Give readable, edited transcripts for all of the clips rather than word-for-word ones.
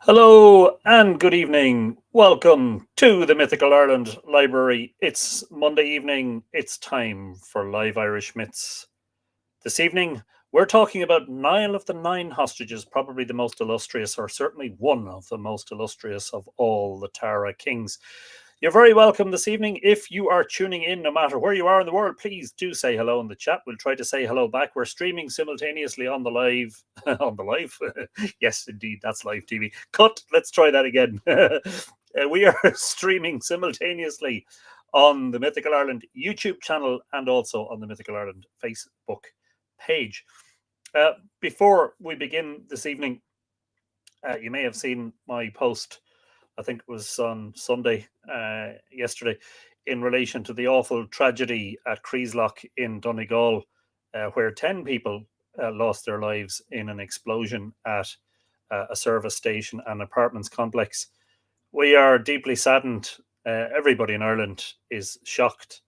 Hello and good evening. Welcome to the Mythical Ireland Library. It's Monday evening. It's time for Live Irish Myths. This evening, we're talking about Niall of the Nine Hostages, probably the most illustrious, or certainly one of the most illustrious of all the Tara kings. You're very welcome this evening. If you are tuning in, no matter where you are in the world, please do say hello in the chat. We'll try to say hello back. We're streaming simultaneously on the live. On the live? Yes, indeed, that's live TV. Cut. Let's try that again. We are streaming simultaneously on the Mythical Ireland YouTube channel and also on the Mythical Ireland Facebook page. Before we begin this evening, you may have seen my post, I think it was on Sunday, yesterday, in relation to the awful tragedy at Creeslock in Donegal, where 10 people lost their lives in an explosion at a service station and apartments complex. We are deeply saddened. Everybody in Ireland is shocked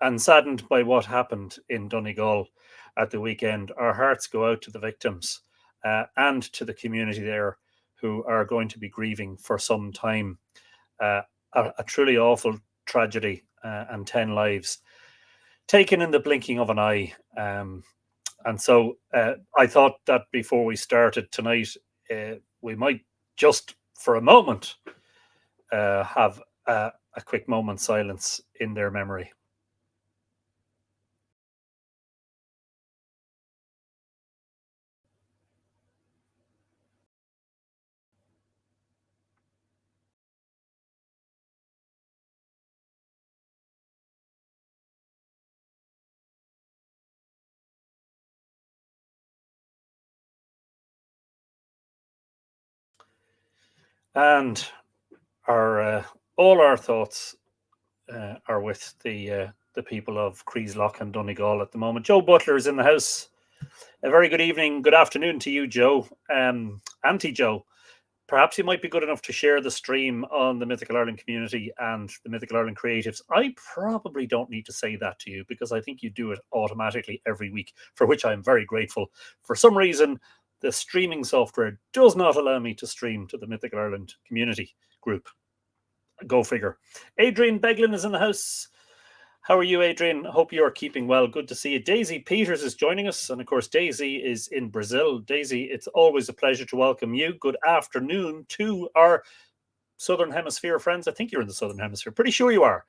and saddened by what happened in Donegal at the weekend. Our hearts go out to the victims and to the community there, who are going to be grieving for some time. A truly awful tragedy, and 10 lives taken in the blinking of an eye. And so I thought that before we started tonight, we might just for a moment have a quick moment's silence in their memory. And our all our thoughts are with the people of Creeslock and Donegal at the moment. Joe Butler is in the house. A very good evening, good afternoon to you, Joe. Auntie Joe, perhaps you might be good enough to share the stream on the Mythical Ireland community and the Mythical Ireland creatives. I probably don't need to say that to you because I think you do it automatically every week, for which I'm very grateful. For some reason, the streaming software does not allow me to stream to the Mythical Ireland community group. Go figure. Adrian Beglin is in the house. How are you, Adrian? Hope you are keeping well. Good to see you. Daisy Peters is joining us. And of course, Daisy is in Brazil. Daisy, it's always a pleasure to welcome you. Good afternoon to our Southern Hemisphere friends. I think you're in the Southern Hemisphere. Pretty sure you are.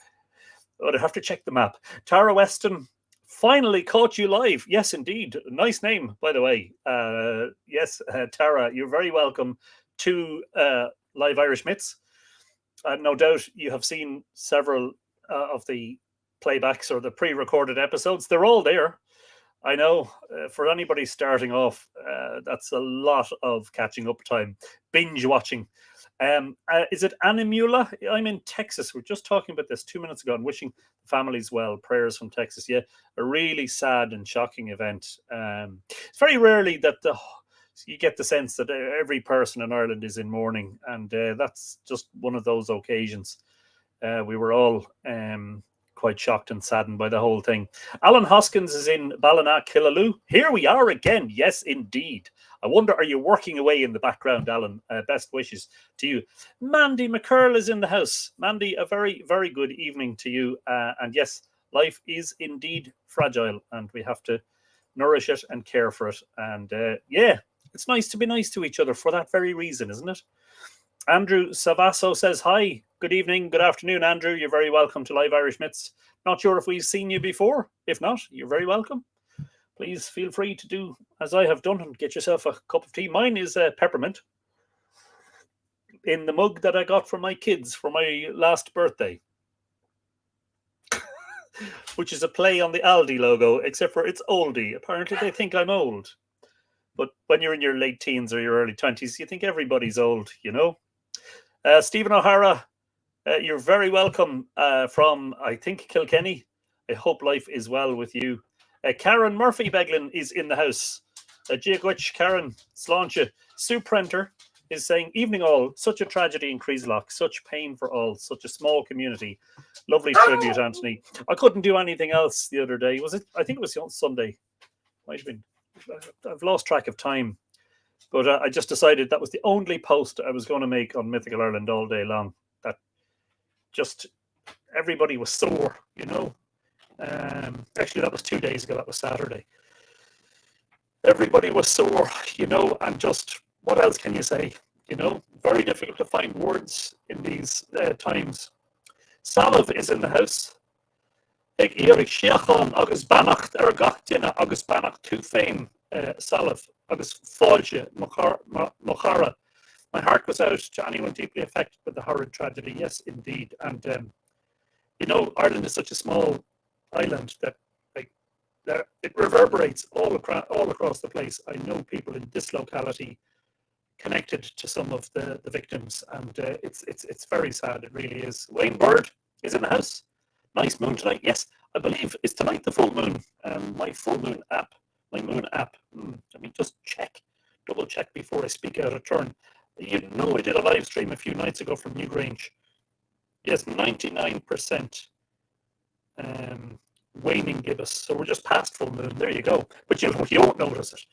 But I have to check the map. Tara Weston, finally caught you live. Yes, indeed. Nice name, by the way. Yes, Tara, you're very welcome to Live Irish Myths. No doubt you have seen several of the playbacks or the pre-recorded episodes. They're all there. I know for anybody starting off, that's a lot of catching up time, binge watching. Is it Animula? I'm in Texas. We're just talking about this 2 minutes ago and wishing families well. Prayers from Texas. Yeah, a really sad and shocking event. It's very rarely that you get the sense that every person in Ireland is in mourning, and that's just one of those occasions. We were all quite shocked and saddened by the whole thing. Alan Hoskins is in Ballina, Killaloo. Here we are again. Yes, indeed. I wonder, are you working away in the background, Alan? Best wishes to you. Mandy McCurl is in the house. Mandy, a very, very good evening to you. And yes, life is indeed fragile, and we have to nourish it and care for it. And yeah, it's nice to be nice to each other for that very reason, isn't it? Andrew Savasso says, hi, good evening, good afternoon, Andrew. You're very welcome to Live Irish Myths. Not sure if we've seen you before. If not, you're very welcome. Please feel free to do as I have done and get yourself a cup of tea. Mine is peppermint in the mug that I got from my kids for my last birthday, which is a play on the Aldi logo, except for it's oldie. Apparently they think I'm old. But when you're in your late teens or your early 20s, you think everybody's old, you know? Stephen O'Hara, you're very welcome from, I think, Kilkenny. I hope life is well with you. Karen Murphy Beglin is in the house. Giagwich Karen Sláinte. Sue Prenter is saying, evening all, such a tragedy in Creeslock, such pain for all, such a small community. Lovely tribute, Anthony. I couldn't do anything else the other day. Was it? I think it was Sunday. Might have been. I've lost track of time. But I just decided that was the only post I was going to make on Mythical Ireland all day long. That just everybody was sore, you know. Actually, that was 2 days ago. That was Saturday. Everybody was sore, you know, and just what else can you say? You know, very difficult to find words in these times. Salav is in the house. Ag Eric Sheachan agus Bannacht Gachtina agus Bannacht to fame Salav agus Fáilse Mochara. My heart goes out to anyone deeply affected by the horrid tragedy. Yes, indeed. And you know, Ireland is such a small island that it reverberates all across the place. I know people in this locality connected to some of the victims, and it's very sad. It really is. Wayne Bird is in the house. Nice moon tonight. Yes, I believe it's tonight the full moon. My full moon app, my moon app. Let me just double check before I speak out of turn. You know, I did a live stream a few nights ago from Newgrange. Yes, 99% waning gibbous. So we're just past full moon. There you go. But you won't notice it.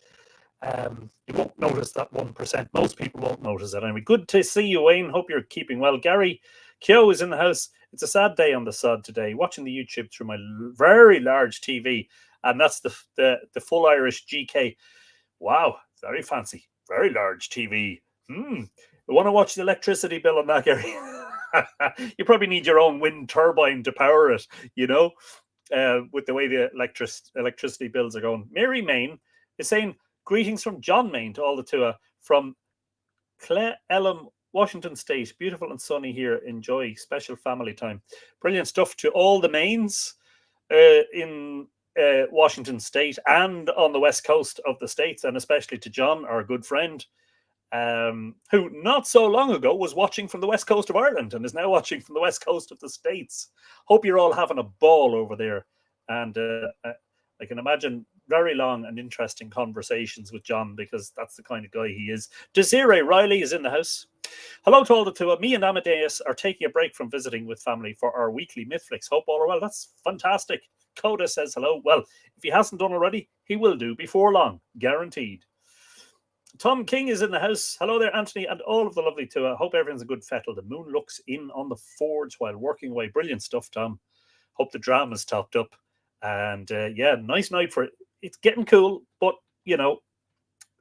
You won't notice that 1%. Most people won't notice it. Anyway, good to see you, Wayne. Hope you're keeping well. Gary Kyo is in the house. It's a sad day on the sod today. Watching the YouTube through my very large TV, and that's the full Irish GK. Wow, very fancy, very large TV. You want to watch the electricity bill on that, Gary? You probably need your own wind turbine to power it, you know, with the way the electricity bills are going. Mary Main is saying, greetings from John Main to all the Tua from Cle Elm, Washington State. Beautiful and sunny here. Enjoy special family time. Brilliant stuff to all the Mains in Washington State and on the west coast of the States, and especially to John, our good friend, who not so long ago was watching from the west coast of Ireland and is now watching from the west coast of the States. Hope you're all having a ball over there. And I can imagine very long and interesting conversations with John, because that's the kind of guy he is. Desiree Riley is in the house. Hello to all the two. Me and Amadeus are taking a break from visiting with family for our weekly Mythflix. Hope all are well. That's fantastic. Coda says hello. Well, if he hasn't done already, he will do before long. Guaranteed. Tom King is in the house. Hello there, Anthony, and all of the lovely Tua. Hope everyone's a good fettle. The moon looks in on the forge while working away. Brilliant stuff, Tom. Hope the drama's topped up. And yeah, nice night for it. It's getting cool, but, you know,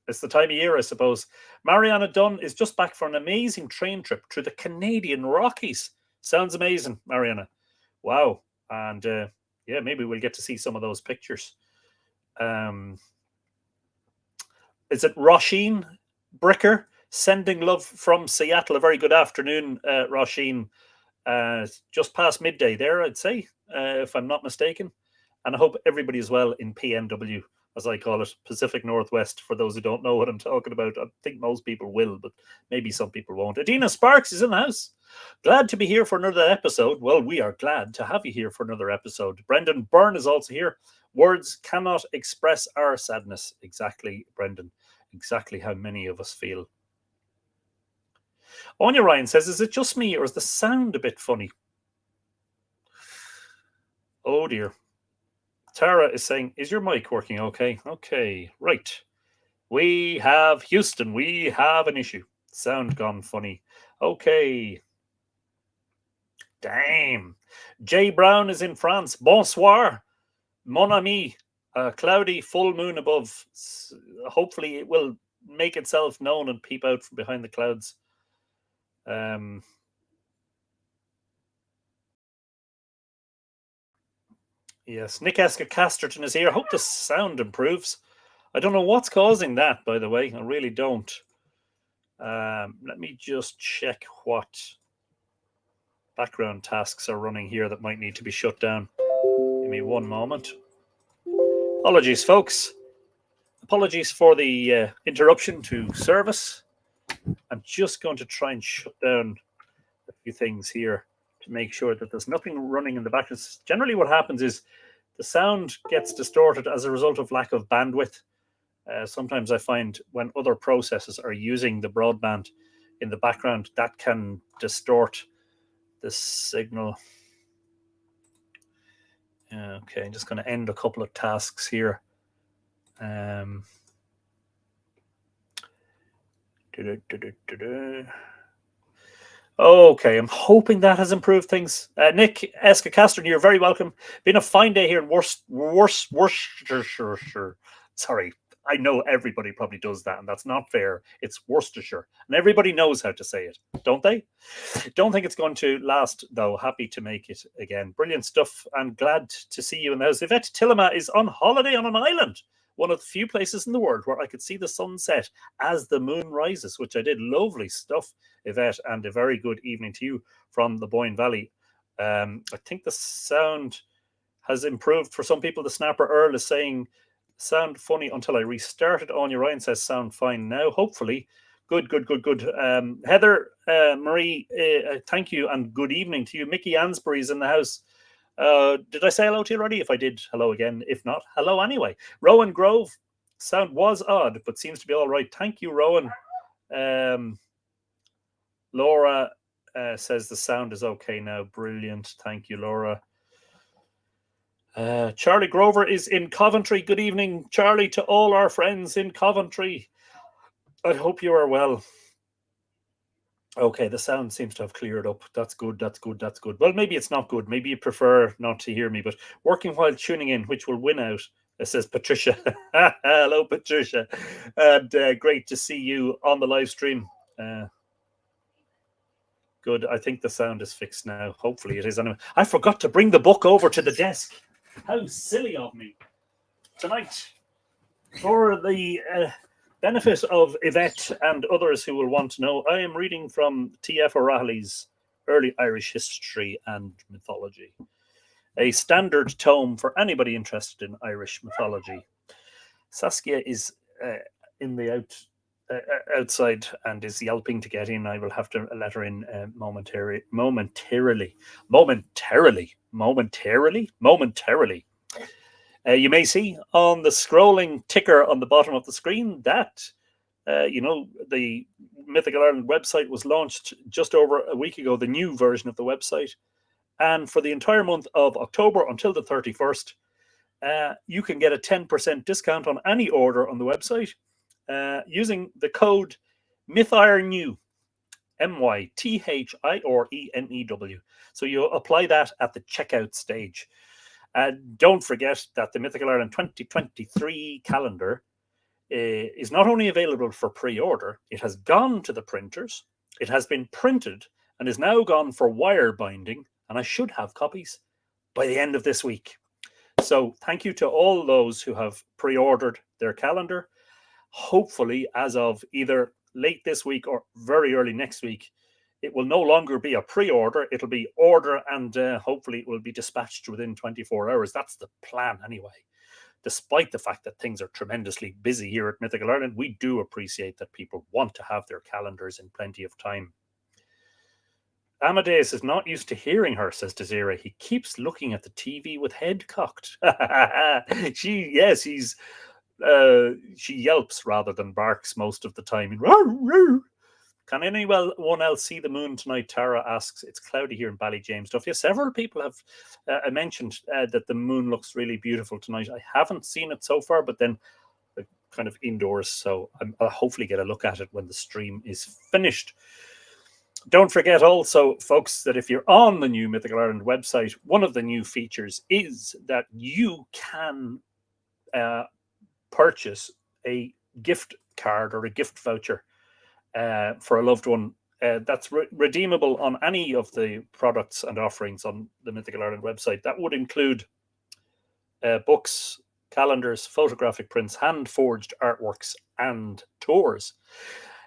it's the time of year, I suppose. Mariana Dunn is just back for an amazing train trip through the Canadian Rockies. Sounds amazing, Mariana. Wow. And yeah, maybe we'll get to see some of those pictures. Is it Roisin Bricker? Sending love from Seattle. A very good afternoon, Roisin. Just past midday there, I'd say, if I'm not mistaken. And I hope everybody is well in PNW, as I call it, Pacific Northwest, for those who don't know what I'm talking about. I think most people will, but maybe some people won't. Adina Sparks is in the house. Glad to be here for another episode. Well, we are glad to have you here for another episode. Brendan Byrne is also here. Words cannot express our sadness. Exactly, Brendan. Exactly how many of us feel. Anya Ryan says, is it just me or is the sound a bit funny? Oh dear. Tara is saying, is your mic working okay? Okay, right. We have Houston. We have an issue. Sound gone funny. Okay. Damn. Jay Brown is in France. Bonsoir. Mon ami. Cloudy, full moon above. Hopefully it will make itself known and peep out from behind the clouds. Yes, Nick Esker Casterton is here. I hope the sound improves. I don't know what's causing that, by the way. I really don't. Let me just check what background tasks are running here that might need to be shut down. Give me one moment. Apologies, folks. Apologies for the interruption to service. I'm just going to try and shut down a few things here to make sure that there's nothing running in the background. Generally what happens is the sound gets distorted as a result of lack of bandwidth. Sometimes I find when other processes are using the broadband in the background, that can distort the signal. Okay, I'm just going to end a couple of tasks here. Okay, I'm hoping that has improved things. Nick Esca-Castron, you're very welcome. Been a fine day here in Worcestershire. Sorry, I know everybody probably does that, and that's not fair. It's Worcestershire, and everybody knows how to say it, don't they? Don't think it's going to last, though. Happy to make it again. Brilliant stuff, and glad to see you in the house. Yvette Tillema is on holiday on an island, one of the few places in the world where I could see the sunset as the moon rises, which I did. Lovely stuff, Yvette, and a very good evening to you from the Boyne Valley. I think the sound has improved for some people. The Snapper Earl is saying, sound funny until I restarted. Anya Ryan says, sound fine now, hopefully. Good. Heather Marie, thank you, and good evening to you. Mickey Ansbury's in the house. Did I say hello to you already? If I did, hello again. If not, hello anyway. Rowan Grove, sound was odd, but seems to be all right. Thank you, Rowan. Laura says the sound is okay now. Brilliant. Thank you, Laura. Charlie Grover is in Coventry. Good evening, Charlie, to all our friends in Coventry. I hope you are well. Okay, the sound seems to have cleared up. That's good. Well, maybe it's not good. Maybe you prefer not to hear me, but working while tuning in, which will win out, says Patricia. Hello, Patricia. And great to see you on the live stream. Good. I think the sound is fixed now. Hopefully it is. Anyway, I forgot to bring the book over to the desk. How silly of me. Tonight, for the benefit of Yvette and others who will want to know, I am reading from T.F. O'Reilly's Early Irish History and Mythology, a standard tome for anybody interested in Irish mythology. Saskia is in the outside and is yelping to get in. I will have to let her in momentarily. You may see on the scrolling ticker on the bottom of the screen that, the Mythical Ireland website was launched just over a week ago, the new version of the website. And for the entire month of October until the 31st, you can get a 10% discount on any order on the website using the code MythIrenew, MyThirenew. So you apply that at the checkout stage. Don't forget that the Mythical Ireland 2023 calendar is not only available for pre-order, it has gone to the printers, it has been printed, and is now gone for wire binding, and I should have copies by the end of this week. So thank you to all those who have pre-ordered their calendar. Hopefully, as of either late this week or very early next week, it will no longer be a pre-order. It'll be order, and hopefully it will be dispatched within 24 hours. That's the plan anyway. Despite the fact that things are tremendously busy here at Mythical Ireland, we do appreciate that people want to have their calendars in plenty of time. Amadeus is not used to hearing her, says Desiree. He keeps looking at the TV with head cocked. She yelps rather than barks most of the time. Can anyone else see the moon tonight? Tara asks. It's cloudy here in Ballyjames. Yeah, several people have mentioned that the moon looks really beautiful tonight. I haven't seen it so far, but then kind of indoors, so I'll hopefully get a look at it when the stream is finished. Don't forget also, folks, that if you're on the new Mythical Ireland website, one of the new features is that you can purchase a gift card or a gift voucher for a loved one. That's redeemable on any of the products and offerings on the Mythical Ireland website. That would include books, calendars, photographic prints, hand-forged artworks, and tours.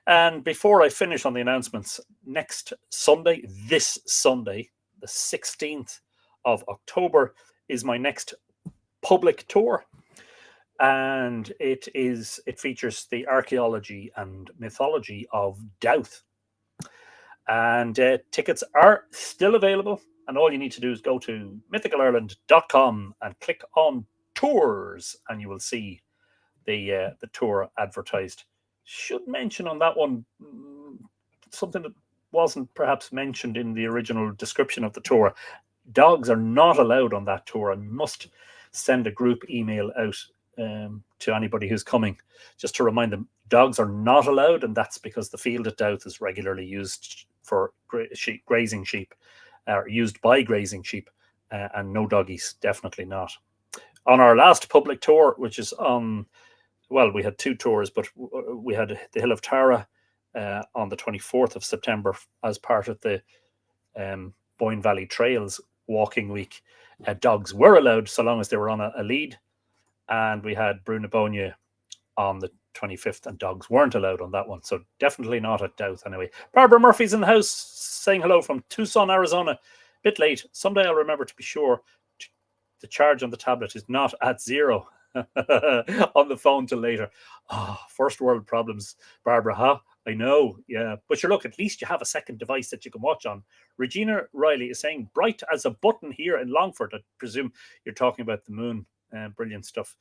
And before I finish on the announcements, next Sunday, this Sunday, the 16th of October, is my next public tour. And it features the archaeology and mythology of Dathi. And tickets are still available. And all you need to do is go to mythicalireland.com and click on tours, and you will see the tour advertised. Should mention on that one something that wasn't perhaps mentioned in the original description of the tour. Dogs are not allowed on that tour. I must send a group email out to anybody who's coming just to remind them Dogs are not allowed, and that's because the field at Douth is regularly used for grazing sheep, or used by grazing sheep, and no doggies, definitely not. On our last public tour, which is on, well, we had 2 tours, but we had the Hill of Tara on the 24th of September as part of the Boyne Valley Trails walking week. Dogs were allowed so long as they were on a lead, and we had Brunabonia on the 25th, and dogs weren't allowed on that one, so definitely not at Douth anyway. Barbara Murphy's in the house saying hello from Tucson, Arizona. Bit late. Someday I'll remember to be sure the charge on the tablet is not at 0 on the phone till later. First world problems, Barbara, huh? I know, yeah. But sure, look, at least you have a second device that you can watch on. Regina Riley is saying, bright as a button here in Longford. I presume you're talking about the moon. Brilliant stuff.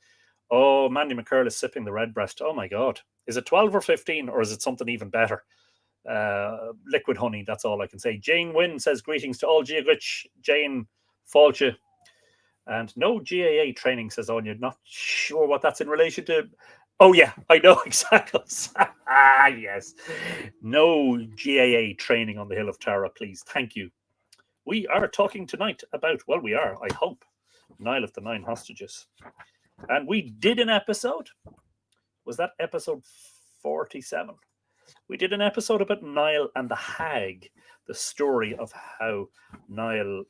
Oh, Mandy McCurl is sipping the Redbreast. Oh my God. Is it 12 or 15, or is it something even better? Liquid honey, that's all I can say. Jane Wynn says, greetings to all Giagrich. Jane Falcha. And no GAA training, says Anya. Not sure what that's in relation to. Oh, yeah, I know exactly. Yes. No GAA training on the Hill of Tara, please. Thank you. We are talking tonight about, well, we are, I hope, Niall of the Nine Hostages. And we did an episode. Was that episode 47? We did an episode about Niall and the Hag, the story of how Niall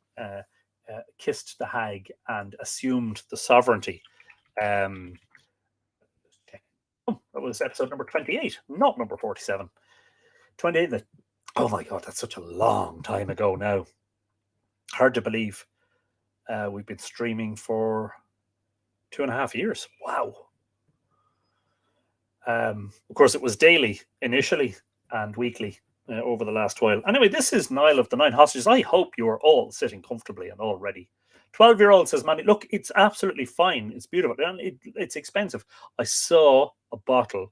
kissed the hag and assumed the sovereignty. That was episode number 28, not number 47. 28. Oh my God, that's such a long time ago now. Hard to believe. We've been streaming for 2.5 years. Wow. Of course, it was daily initially and weekly over the last while. Anyway, this is Niall of the Nine Hostages. I hope you are all sitting comfortably and all ready. 12-year-old says, Manny, look, it's absolutely fine. It's beautiful. And it's expensive. I saw a bottle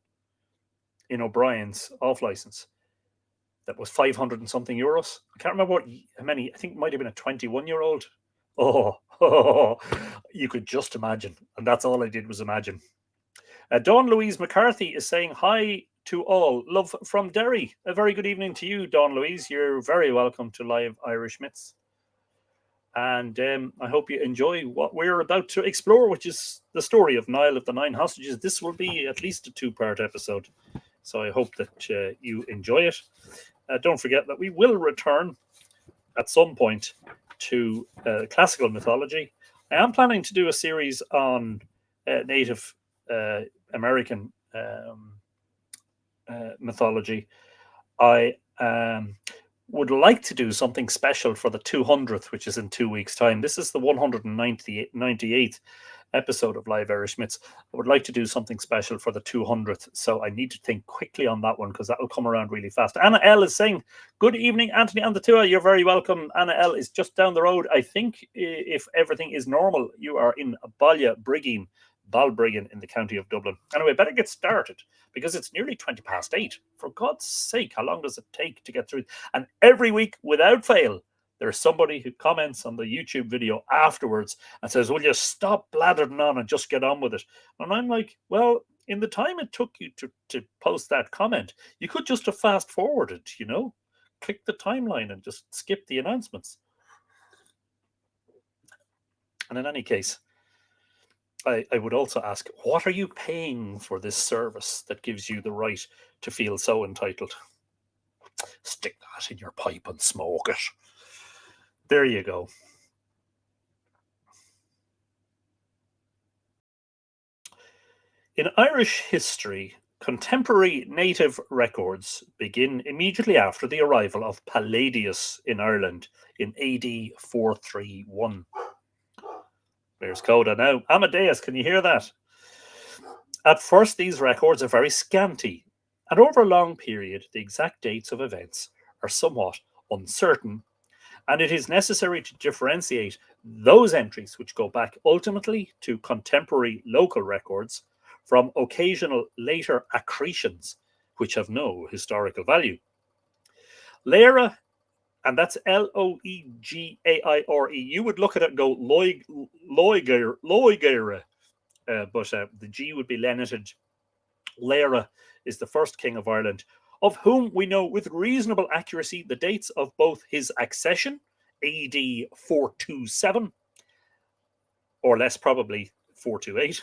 in O'Brien's off license that was 500 and something euros. I can't remember how many. I think it might have been a 21-year-old. Oh, you could just imagine. And that's all I did was imagine. Dawn Louise McCarthy is saying hi to all. Love from Derry. A very good evening to you, Dawn Louise. You're very welcome to Live Irish Myths. And I hope you enjoy what we're about to explore, which is the story of Niall of the Nine Hostages. This will be at least a 2-part episode. So I hope that you enjoy it. Don't forget that we will return at some point to classical mythology. I am planning to do a series on Native American mythology. I would like to do something special for the 200th, which is in 2 weeks' time. This is the 198th episode of Live Irish Myths. I would like to do something special for the 200th, so I need to think quickly on that one because that will come around really fast. Anna L is saying, good evening, Anthony and the Tua. You're very welcome. Anna L is just down the road. I think if everything is normal, you are in Balbriggan in the county of Dublin. Anyway, better get started because it's nearly 8:20. For God's sake, how long does it take to get through? And every week, without fail, there's somebody who comments on the YouTube video afterwards and says, will you stop blathering on and just get on with it? And I'm like, well, in the time it took you to post that comment, you could just have fast forwarded, click the timeline and just skip the announcements. And in any case, I would also ask, what are you paying for this service that gives you the right to feel so entitled? Stick that in your pipe and smoke it. There you go. In Irish history, contemporary native records begin immediately after the arrival of Palladius in Ireland in AD 431. There's Coda now. Amadeus, can you hear that? At first, these records are very scanty, and over a long period, the exact dates of events are somewhat uncertain, and it is necessary to differentiate those entries which go back ultimately to contemporary local records from occasional later accretions which have no historical value. Laera, and that's Loegaire. You would look at it and go Loegaire, but the G would be lenited. Laera is the first king of Ireland, of whom we know with reasonable accuracy the dates of both his accession, AD 427, or less probably 428,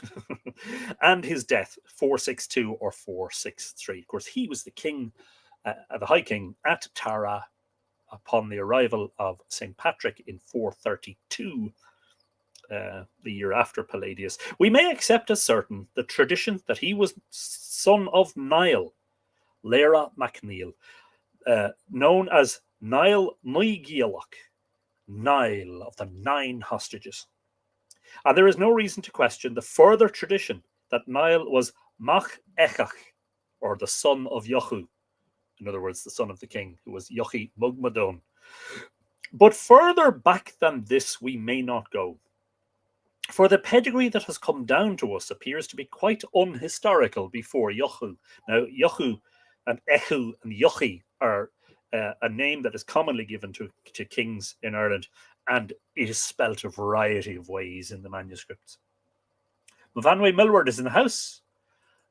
and his death, 462 or 463. Of course, he was the king, the High King at Tara upon the arrival of St. Patrick in 432, the year after Palladius. We may accept as certain the tradition that he was son of Niall, Lera MacNeil, known as Niall Nigealach, Niall of the 9 hostages. And there is no reason to question the further tradition that Niall was Mach Echach, or the son of Yochu. In other words, the son of the king, who was Yochi Mugmadon. But further back than this we may not go, for the pedigree that has come down to us appears to be quite unhistorical before Yochu. Now, Yochu and Echu and Yochi are a name that is commonly given to kings in Ireland, and it is spelt a variety of ways in the manuscripts. Mvanwe Millward is in the house.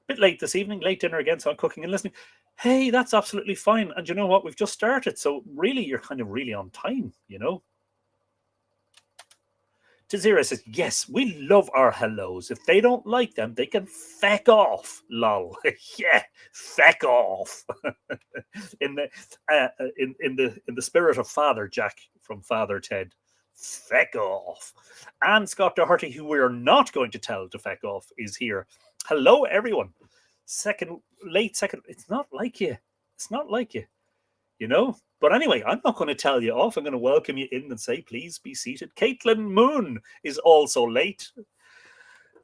A bit late this evening, late dinner again, so I'm cooking and listening. Hey, that's absolutely fine. And you know what? We've just started, so really, you're kind of really on time, you know? Tazira says, yes, we love our hellos. If they don't like them, they can feck off. Lol. Yeah, feck off. in the spirit of Father Jack from Father Ted. Feck off. And Scott Doherty, who we are not going to tell to feck off, is here. Hello, everyone. Late second. It's not like you. It's not like you. You know? But anyway, I'm not going to tell you off. I'm going to welcome you in and say, please be seated. Caitlin Moon is also late.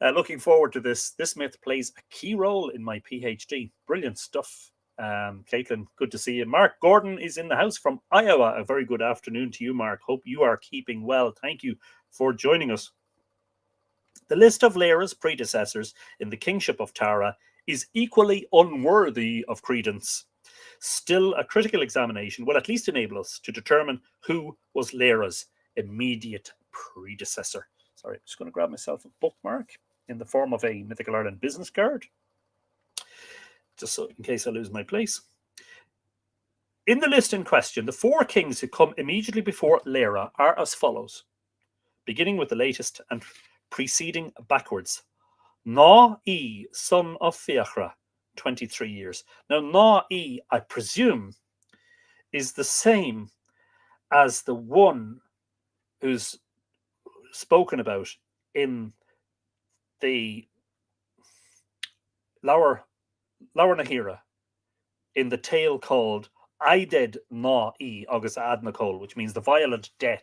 Looking forward to this. This myth plays a key role in my PhD. Brilliant stuff. Caitlin, good to see you. Mark Gordon is in the house from Iowa. A very good afternoon to you, Mark. Hope you are keeping well. Thank you for joining us. The list of Lera's predecessors in the kingship of Tara is equally unworthy of credence. Still, a critical examination will at least enable us to determine who was Lera's immediate predecessor. Sorry, I'm just going to grab myself a bookmark in the form of a Mythical Ireland business card, just so in case I lose my place. In the list in question, the 4 kings who come immediately before Lera are as follows, beginning with the latest and preceding backwards. Ná, son of Fiachra, 23 years. Now, Ná, I presume, is the same as the one who's spoken about in the Laur Nahira, in the tale called Aided Ná agus Adnacol, which means the violent death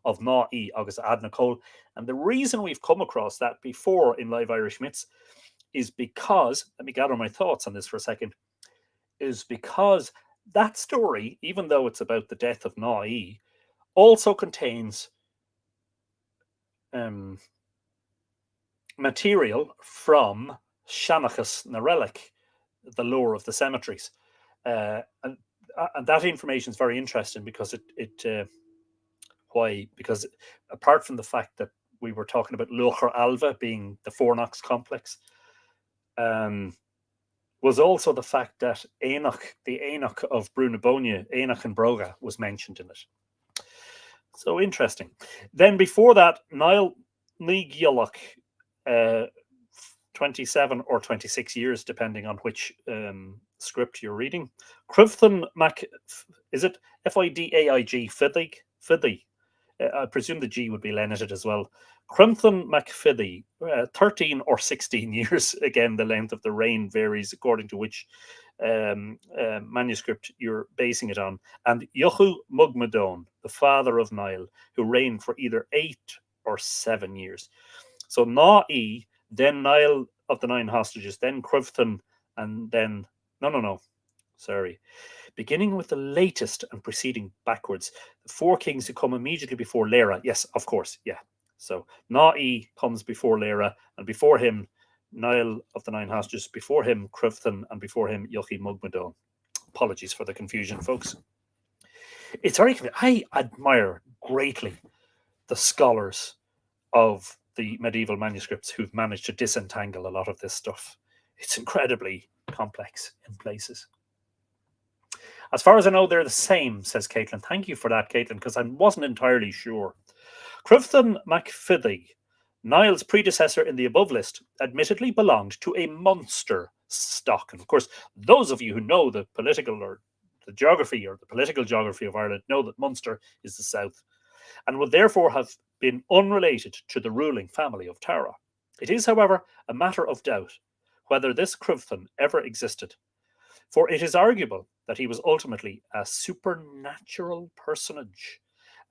of Ná agus Adnacol. And the reason we've come across that before in Live Irish Myths is because, let me gather my thoughts on this for a second, is because that story, even though it's about the death of Ná, also contains material from Shanachas na Relic, the lore of the cemeteries. And that information is very interesting because because apart from the fact that we were talking about Luchar Alva being the Fornox complex, was also the fact that Enoch, the Enoch of Brunabonia, Enoch and Broga, was mentioned in it. So interesting. Then before that, Niall Nigealach, 27 or 26 years, depending on which script you're reading. Crufton Mac, is it Fidaig? Fiddig. I presume the G would be lenited as well. Crumthon MacFiddy, 13 or 16 years. Again, the length of the reign varies according to which manuscript you're basing it on. And Yochu Mugmadon, the father of Niall, who reigned for either 8 or 7 years. So Ná, then Niall of the 9 hostages, then Crufton, and then... No. Sorry. Beginning with the latest and proceeding backwards, the 4 kings who come immediately before Lera. Yes, of course, yeah. So Ná comes before Lera, and before him, Niall of the 9 hostages, before him, Crufton, and before him, Yochi Mugmadon. Apologies for the confusion, folks. It's very... I admire greatly the scholars of the medieval manuscripts who've managed to disentangle a lot of this stuff. It's incredibly complex in places. As far as I know, they're the same, says Caitlin. Thank you for that, Caitlin, because I wasn't entirely sure. Crufton MacFiddy, Niall's predecessor in the above list, admittedly belonged to a Munster stock. And of course, those of you who know the political or the geography or the political geography of Ireland know that Munster is the south and would therefore have been unrelated to the ruling family of Tara. It is, however, a matter of doubt whether this Crufton ever existed, for it is arguable that he was ultimately a supernatural personage,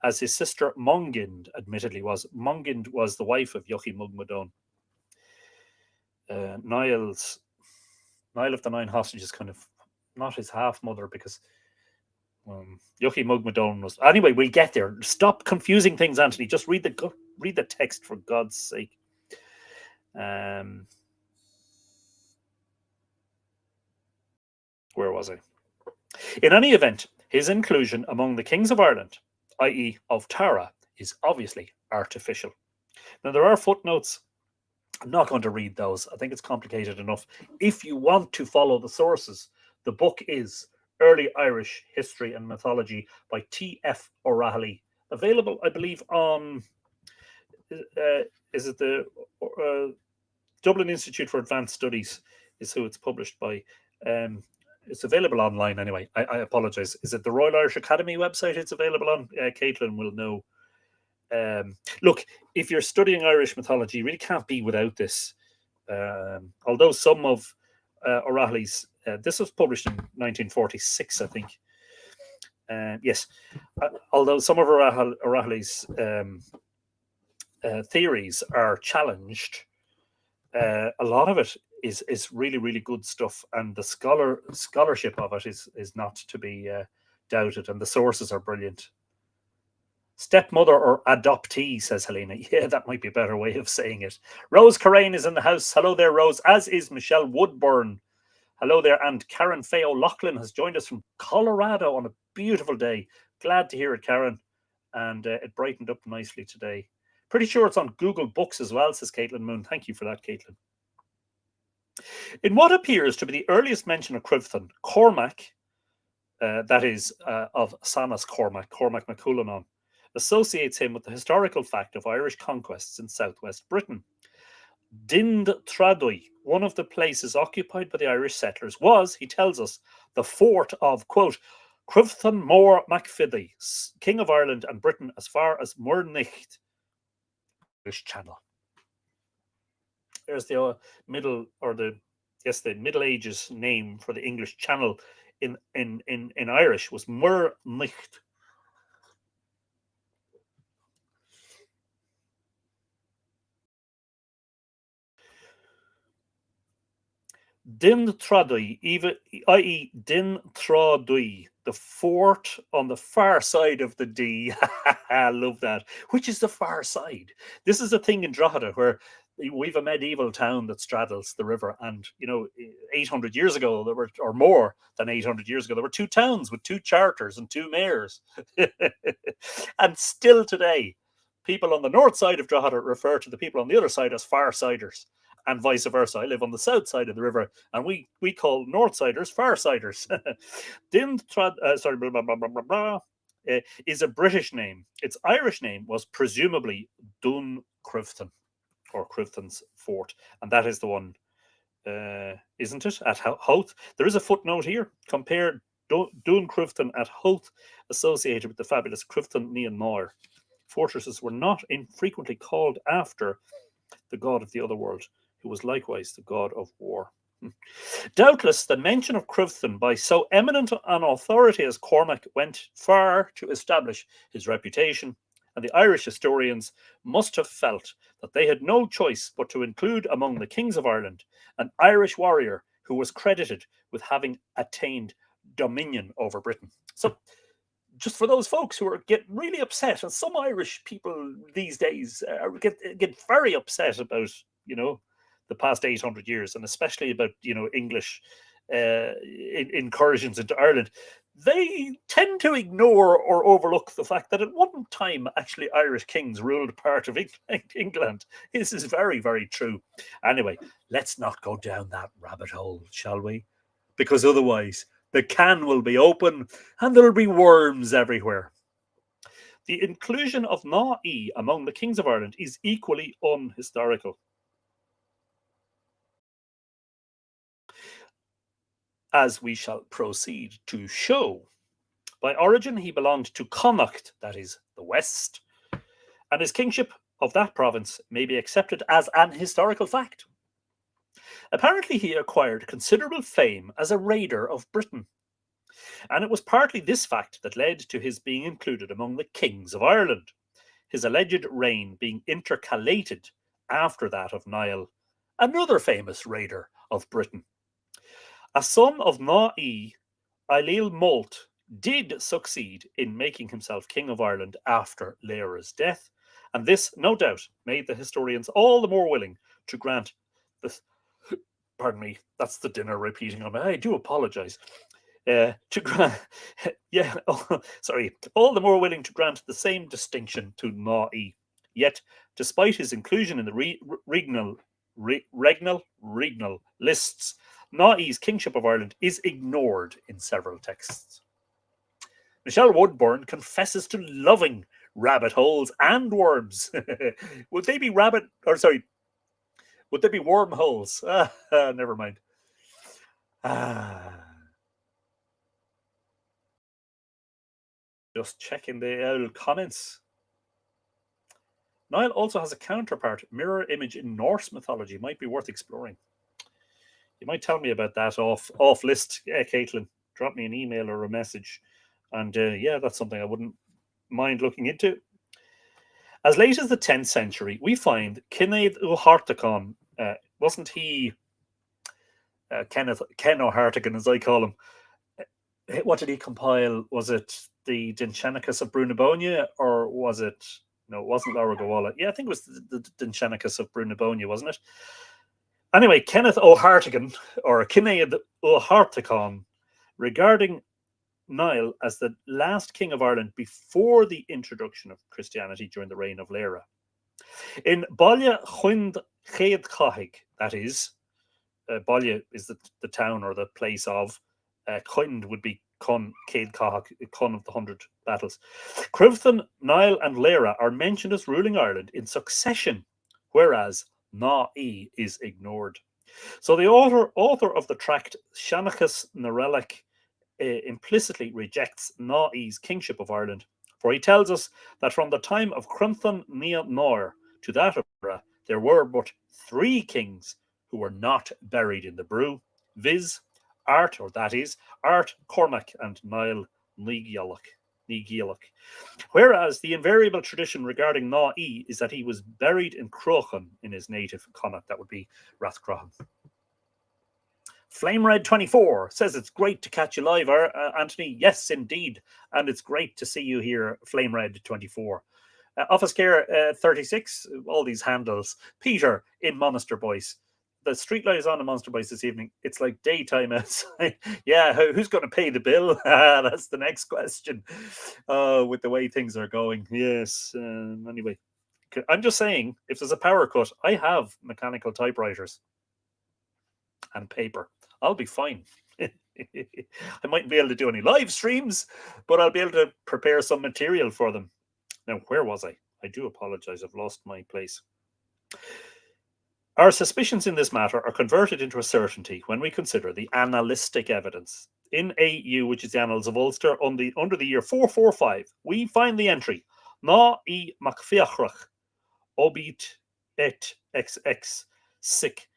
as his sister Mongind admittedly was. Mongind was the wife of Yuchi Mugmadone. Niall of the Nine Hostages, kind of not his half mother, because Yuchi Mugmadone was. Anyway, we'll get there. Stop confusing things, Anthony. Just read the text for God's sake. Where was I? In any event, his inclusion among the kings of Ireland, i.e. of Tara, is obviously artificial. Now, there are footnotes. I'm not going to read those. I think it's complicated enough. If you want to follow the sources, the book is Early Irish History and Mythology by T.F. O'Reilly, available, I believe, on is it the Dublin Institute for Advanced Studies is who it's published by. It's available online anyway. I apologize. Is it the Royal Irish Academy website it's available on? Caitlin will know. Look, if you're studying Irish mythology, you really can't be without this. Although some of O'Reilly's, this was published in 1946, I think. Yes, although some of O'Reilly's theories are challenged, a lot of it is really, really good stuff, and the scholarship of it is not to be doubted, and the sources are brilliant. Stepmother or adoptee, says Helena. Yeah, that might be a better way of saying it. Rose Carrain is in the house. Hello there, Rose, as is Michelle Woodburn. Hello there, and Karen Fay O'Loughlin has joined us from Colorado on a beautiful day. Glad to hear it, Karen, and it brightened up nicely today. Pretty sure it's on Google Books as well, says Caitlin Moon. Thank you for that, Caitlin. In what appears to be the earliest mention of Crufton, Cormac, that is of Samas Cormac MacCuillenan, associates him with the historical fact of Irish conquests in southwest Britain. Dind Tradwy, one of the places occupied by the Irish settlers, was, he tells us, the fort of, quote, Crufton Mór MacFiddy, King of Ireland and Britain as far as Murnicht, English Channel. There's the Middle Ages name for the English Channel in Irish was Murnicht. Din Tradwy, i.e. Din Tradwy, the fort on the far side of the D. I love that. Which is the far side? This is a thing in Drogheda where we've a medieval town that straddles the river, and 800 years ago there were, or more than 800 years ago, there were two towns with two charters and two mayors. And still today, people on the north side of Drogheda refer to the people on the other side as far-siders, and vice versa. I live on the south side of the river, and we call north-siders far-siders. Is a British name. Its Irish name was presumably Dún Crufton, or Crufton's fort, and that is the one, isn't it, at Howth? There is a footnote here. Compare Dún Crufton at Howth, associated with the fabulous Crufton Níon Mór. Fortresses were not infrequently called after the god of the other world, who was likewise the god of war. Doubtless, the mention of Crufton by so eminent an authority as Cormac went far to establish his reputation, and the Irish historians must have felt that they had no choice but to include among the kings of Ireland an Irish warrior who was credited with having attained dominion over Britain. So, just for those folks who get really upset, and some Irish people these days get very upset about, the past 800 years, and especially about, English incursions into Ireland, they tend to ignore or overlook the fact that at one time, actually, Irish kings ruled part of England. This is very, very true. Anyway, let's not go down that rabbit hole, shall we? because otherwise the can will be open and there'll be worms everywhere. The inclusion of Naí among the kings of Ireland is equally unhistorical. As we shall proceed to show. By origin, he belonged to Connacht, that is, the West, and his kingship of that province may be accepted as an historical fact. Apparently, he acquired considerable fame as a raider of Britain, and it was partly this fact that led to his being included among the kings of Ireland, his alleged reign being intercalated after that of Niall, another famous raider of Britain. A son of Naí, Ailill Molt did succeed in making himself king of Ireland after Leira's death, and this, no doubt, made the historians all the more willing to grant the. Pardon me, that's the dinner repeating on me. I do apologise. To grant, yeah, sorry, all the more willing to grant the same distinction to Naí. Yet, despite his inclusion in the regnal lists, Naí's kingship of Ireland is ignored in several texts. Michelle Woodburn confesses to loving rabbit holes and worms. Would they be rabbit, or sorry, would they be wormholes? Never mind. Just checking the old comments. Niall also has a counterpart, mirror image in Norse mythology. Might be worth exploring. You might tell me about that off list, Caitlin. Drop me an email or a message. And yeah, that's something I wouldn't mind looking into. As late as the 10th century, we find Kinnaid O'Hartacon, wasn't he Ken O'Hartigan, as I call him? What did he compile? Was it the Dinchanicus of Brunabonia, or was it? No, it wasn't Laura Gowalla. Yeah, I think it was the Dinchanicus of Brunabonia, wasn't it? Anyway, Kenneth O'Hartigan, or Kinnaid O'Hartacon, regarding Niall as the last king of Ireland before the introduction of Christianity during the reign of Leira. In Baile Chuind Chéad Chahig, that is, Baile is the town or the place of, Chuind would be Con Céad Chahig, Con of the 100 battles. Cruthan, Niall, and Leira are mentioned as ruling Ireland in succession, whereas Naí is ignored. So the author of the tract Shanachas Narelach implicitly rejects Naí's kingship of Ireland, for he tells us that from the time of Cruthan Nia Nóir to that era, there were but 3 kings who were not buried in the brew, viz. Art, or that is, Art Cormac and Niall Nigealach. Whereas the invariable tradition regarding Naí is that he was buried in Crochan in his native Connacht, that would be Rathcroghan. Flame Red 24 says it's great to catch you live, Anthony. Yes, indeed. And it's great to see you here, Flame Red 24. Office Care 36, all these handles. Peter in Monster Boys. The street light is on in Monster Boys this evening. It's like daytime outside. Yeah, who's going to pay the bill? That's the next question. With the way things are going. Yes. Anyway, I'm just saying, if there's a power cut, I have mechanical typewriters and paper. I'll be fine. I mightn't be able to do any live streams, but I'll be able to prepare some material for them. Now, where was I? I do apologize. I've lost my place. Our suspicions in this matter are converted into a certainty when we consider the annalistic evidence. In AU, which is the Annals of Ulster, under the year 445, we find the entry Na I Macfiachrach, obit et XX sic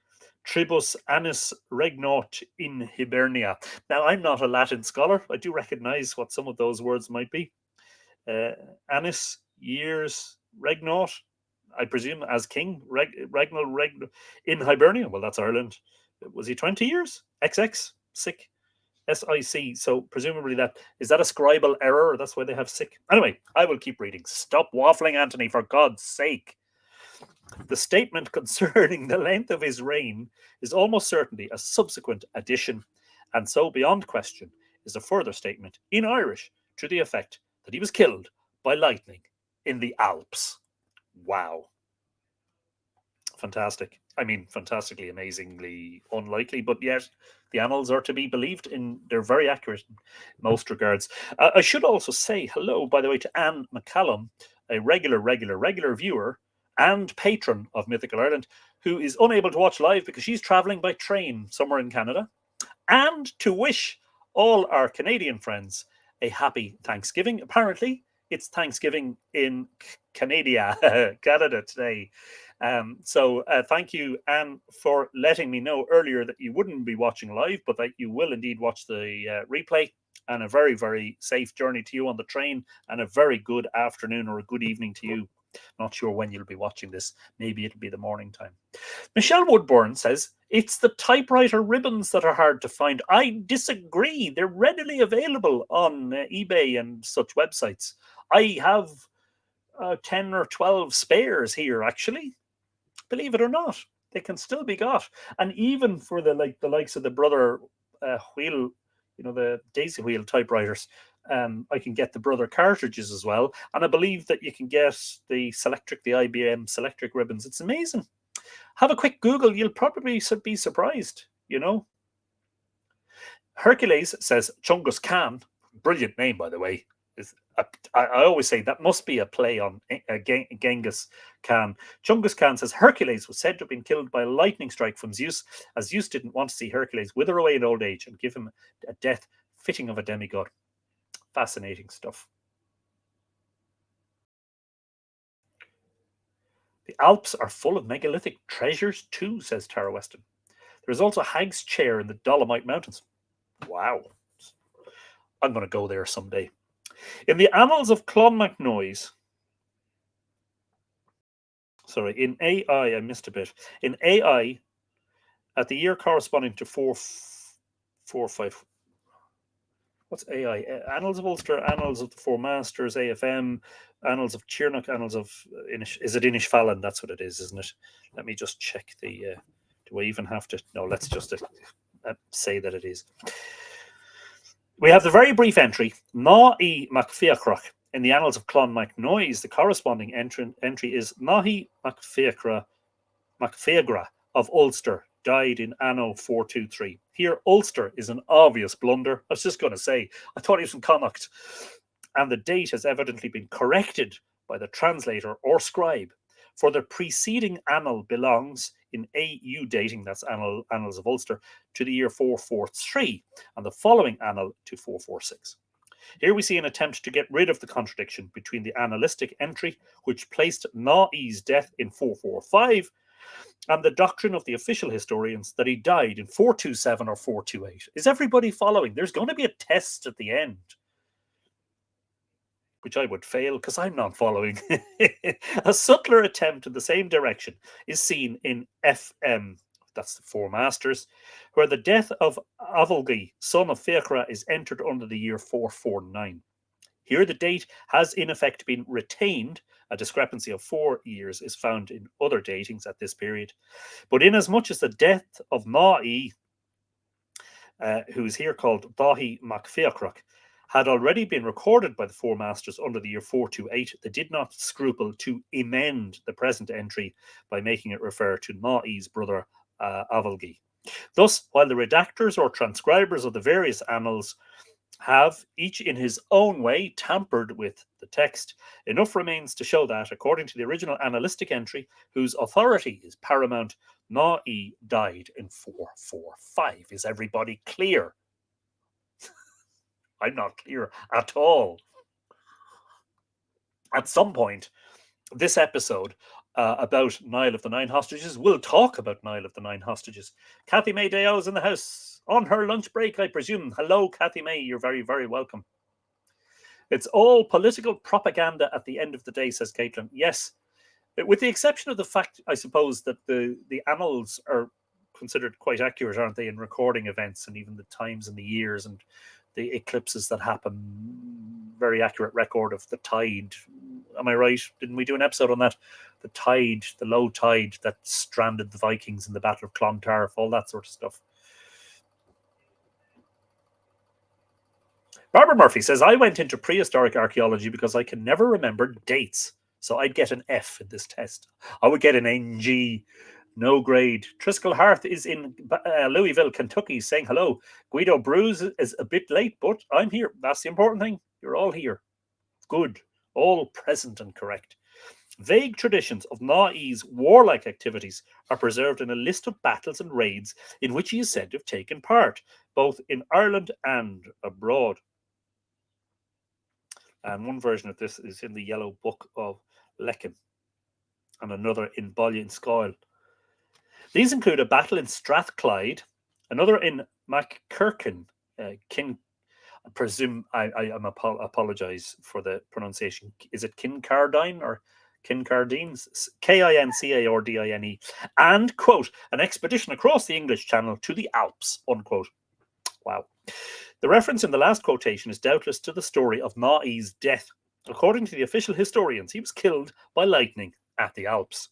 tribus annis regnat in Hibernia. Now, I'm not a Latin scholar. I do recognize what some of those words might be. Annis, years, regnat, I presume as king, regnal in Hibernia. Well, that's Ireland. Was he 20 years? XX, sic, SIC. So presumably that is that a scribal error? That's why they have sic. Anyway, I will keep reading. Stop waffling, Anthony, for God's sake. The statement concerning the length of his reign is almost certainly a subsequent addition, and so beyond question is a further statement in Irish to the effect that he was killed by lightning in the Alps. Wow. Fantastic. I mean, fantastically, amazingly unlikely, but yet The annals are to be believed in. They're very accurate in most regards. I should also say hello, by the way, to Anne McCallum, a regular viewer and patron of Mythical Ireland, who is unable to watch live because she's traveling by train somewhere in Canada. And to wish all our Canadian friends a happy Thanksgiving. Apparently, it's Thanksgiving in Canada, Canada today. So thank you, Anne, for letting me know earlier that you wouldn't be watching live, but that you will indeed watch the replay. And a very, very safe journey to you on the train, and a very good afternoon or a good evening to you. Not sure when you'll be watching this. Maybe it'll be the morning time. Michelle Woodburn says, it's the typewriter ribbons that are hard to find. I disagree. They're readily available on eBay and such websites. I have 10 or 12 spares here, actually. Believe it or not, they can still be got. And even for the likes of the Brother wheel, the Daisy wheel typewriters, I can get the Brother cartridges as well. And I believe that you can get the IBM Selectric ribbons. It's amazing. Have a quick Google. You'll probably be surprised, Hercules says Chungus Khan. Brilliant name, by the way. I always say that must be a play on Genghis Khan. Chungus Khan says Hercules was said to have been killed by a lightning strike from Zeus, as Zeus didn't want to see Hercules wither away in old age and give him a death fitting of a demigod. Fascinating stuff. The Alps are full of megalithic treasures too, says Tara Weston. There is also a hag's chair in the Dolomite Mountains. Wow. I'm going to go there someday. In the annals of Clonmacnoise, in AI, I missed a bit. In AI, at the year corresponding to 445, what's AI? Annals of Ulster, Annals of the Four Masters, AFM, Annals of Tirnoch, Annals of is it Inishfallen? That's what it is, isn't it? Let me just check the. Do I even have to? No, let's just say that it is. We have the very brief entry, Nahi Macfiacrach, in the Annals of Clonmacnoise. The corresponding entry is Nahi Macfiagra of Ulster, died in Anno 423. Here, Ulster is an obvious blunder. I was just going to say, I thought he was from Connacht. And the date has evidently been corrected by the translator or scribe, for the preceding annal belongs, in AU dating, that's Annals of Ulster, to the year 443, and the following annal to 446. Here we see an attempt to get rid of the contradiction between the annalistic entry, which placed Na'i's death in 445, and the doctrine of the official historians that he died in 427 or 428. Is everybody following? There's going to be a test at the end, which I would fail because I'm not following. A subtler attempt in the same direction is seen in FM, that's the Four Masters, where the death of Avalgi, son of Fiachra, is entered under the year 449. Here the date has in effect been retained. A discrepancy of 4 years is found in other datings at this period. But inasmuch as the death of Na'i, who is here called Dathi Macfiacrach, had already been recorded by the Four Masters under the year 428, they did not scruple to amend the present entry by making it refer to Na'i's brother Avalgi. Thus, while the redactors or transcribers of the various annals have, each in his own way, tampered with the text, enough remains to show that, according to the original annalistic entry, whose authority is paramount, Na'i died in 445. Is everybody clear? I'm not clear at all. At some point, this episode about Niall of the Nine Hostages, we'll talk about Niall of the Nine Hostages. Kathy May Deo is in the house on her lunch break, I presume. Hello, Kathy May. You're very, very welcome. It's all political propaganda at the end of the day, says Caitlin. Yes, with the exception of the fact, I suppose, that the annals are considered quite accurate, aren't they, in recording events and even the times and the years and the eclipses that happen. Very accurate record of the tide. Am I right? Didn't we do an episode on that? The tide, the low tide that stranded the Vikings in the Battle of Clontarf, all that sort of stuff. Barbara Murphy says, I went into prehistoric archaeology because I can never remember dates. So I'd get an F in this test. I would get an NG. No grade. Triskel Harth is in Louisville, Kentucky, saying hello. Guido Bruce is a bit late, but I'm here. That's the important thing. You're all here. Good. All present and correct. Vague traditions of Na'i's warlike activities are preserved in a list of battles and raids in which he is said to have taken part, both in Ireland and abroad. And one version of this is in the Yellow Book of Lecan, and another in Ballion Scoil. These include a battle in Strathclyde, another in MacKirkin, Kin. I presume I apologize for the pronunciation. Is it Kincardine or Kincardine? Kincardine, and quote, an expedition across the English Channel to the Alps, unquote. Wow. The reference in the last quotation is doubtless to the story of Na'i's death. According to the official historians, he was killed by lightning at the Alps.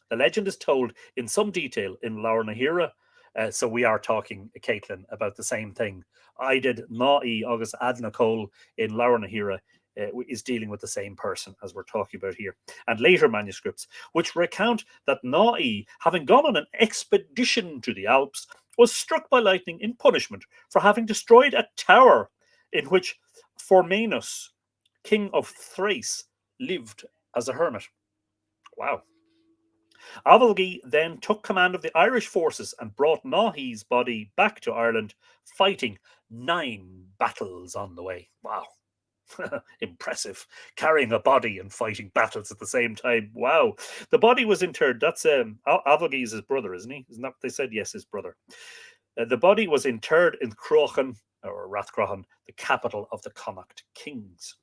The legend is told in some detail in Laur na Hira, so we are talking, Caitlin, about the same thing. I did Na'i August Adnacol in Laur na Hira is dealing with the same person as we're talking about here. And later manuscripts, which recount that Na'i, having gone on an expedition to the Alps, was struck by lightning in punishment for having destroyed a tower in which Formenus, king of Thrace, lived as a hermit. Wow. Avalgi then took command of the Irish forces and brought Na'i's body back to Ireland, fighting 9 battles on the way. Wow. Impressive. Carrying a body and fighting battles at the same time. Wow. The body was interred. That's Avalgi's his brother, isn't he? Isn't that what they said? Yes, his brother. The body was interred in Croghan, or Rathcroghan, the capital of the Connacht kings.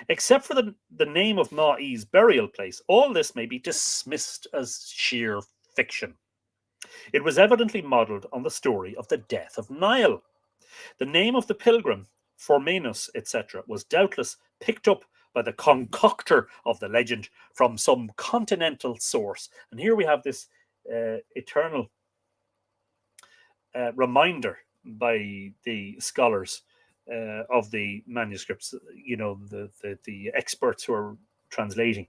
Except for the name of Na'i's burial place, all this may be dismissed as sheer fiction. It was evidently modelled on the story of the death of Niall. The name of the pilgrim, Formenus, etc., was doubtless picked up by the concoctor of the legend from some continental source. And here we have this eternal reminder by the scholars of the manuscripts, you know, the experts who are translating,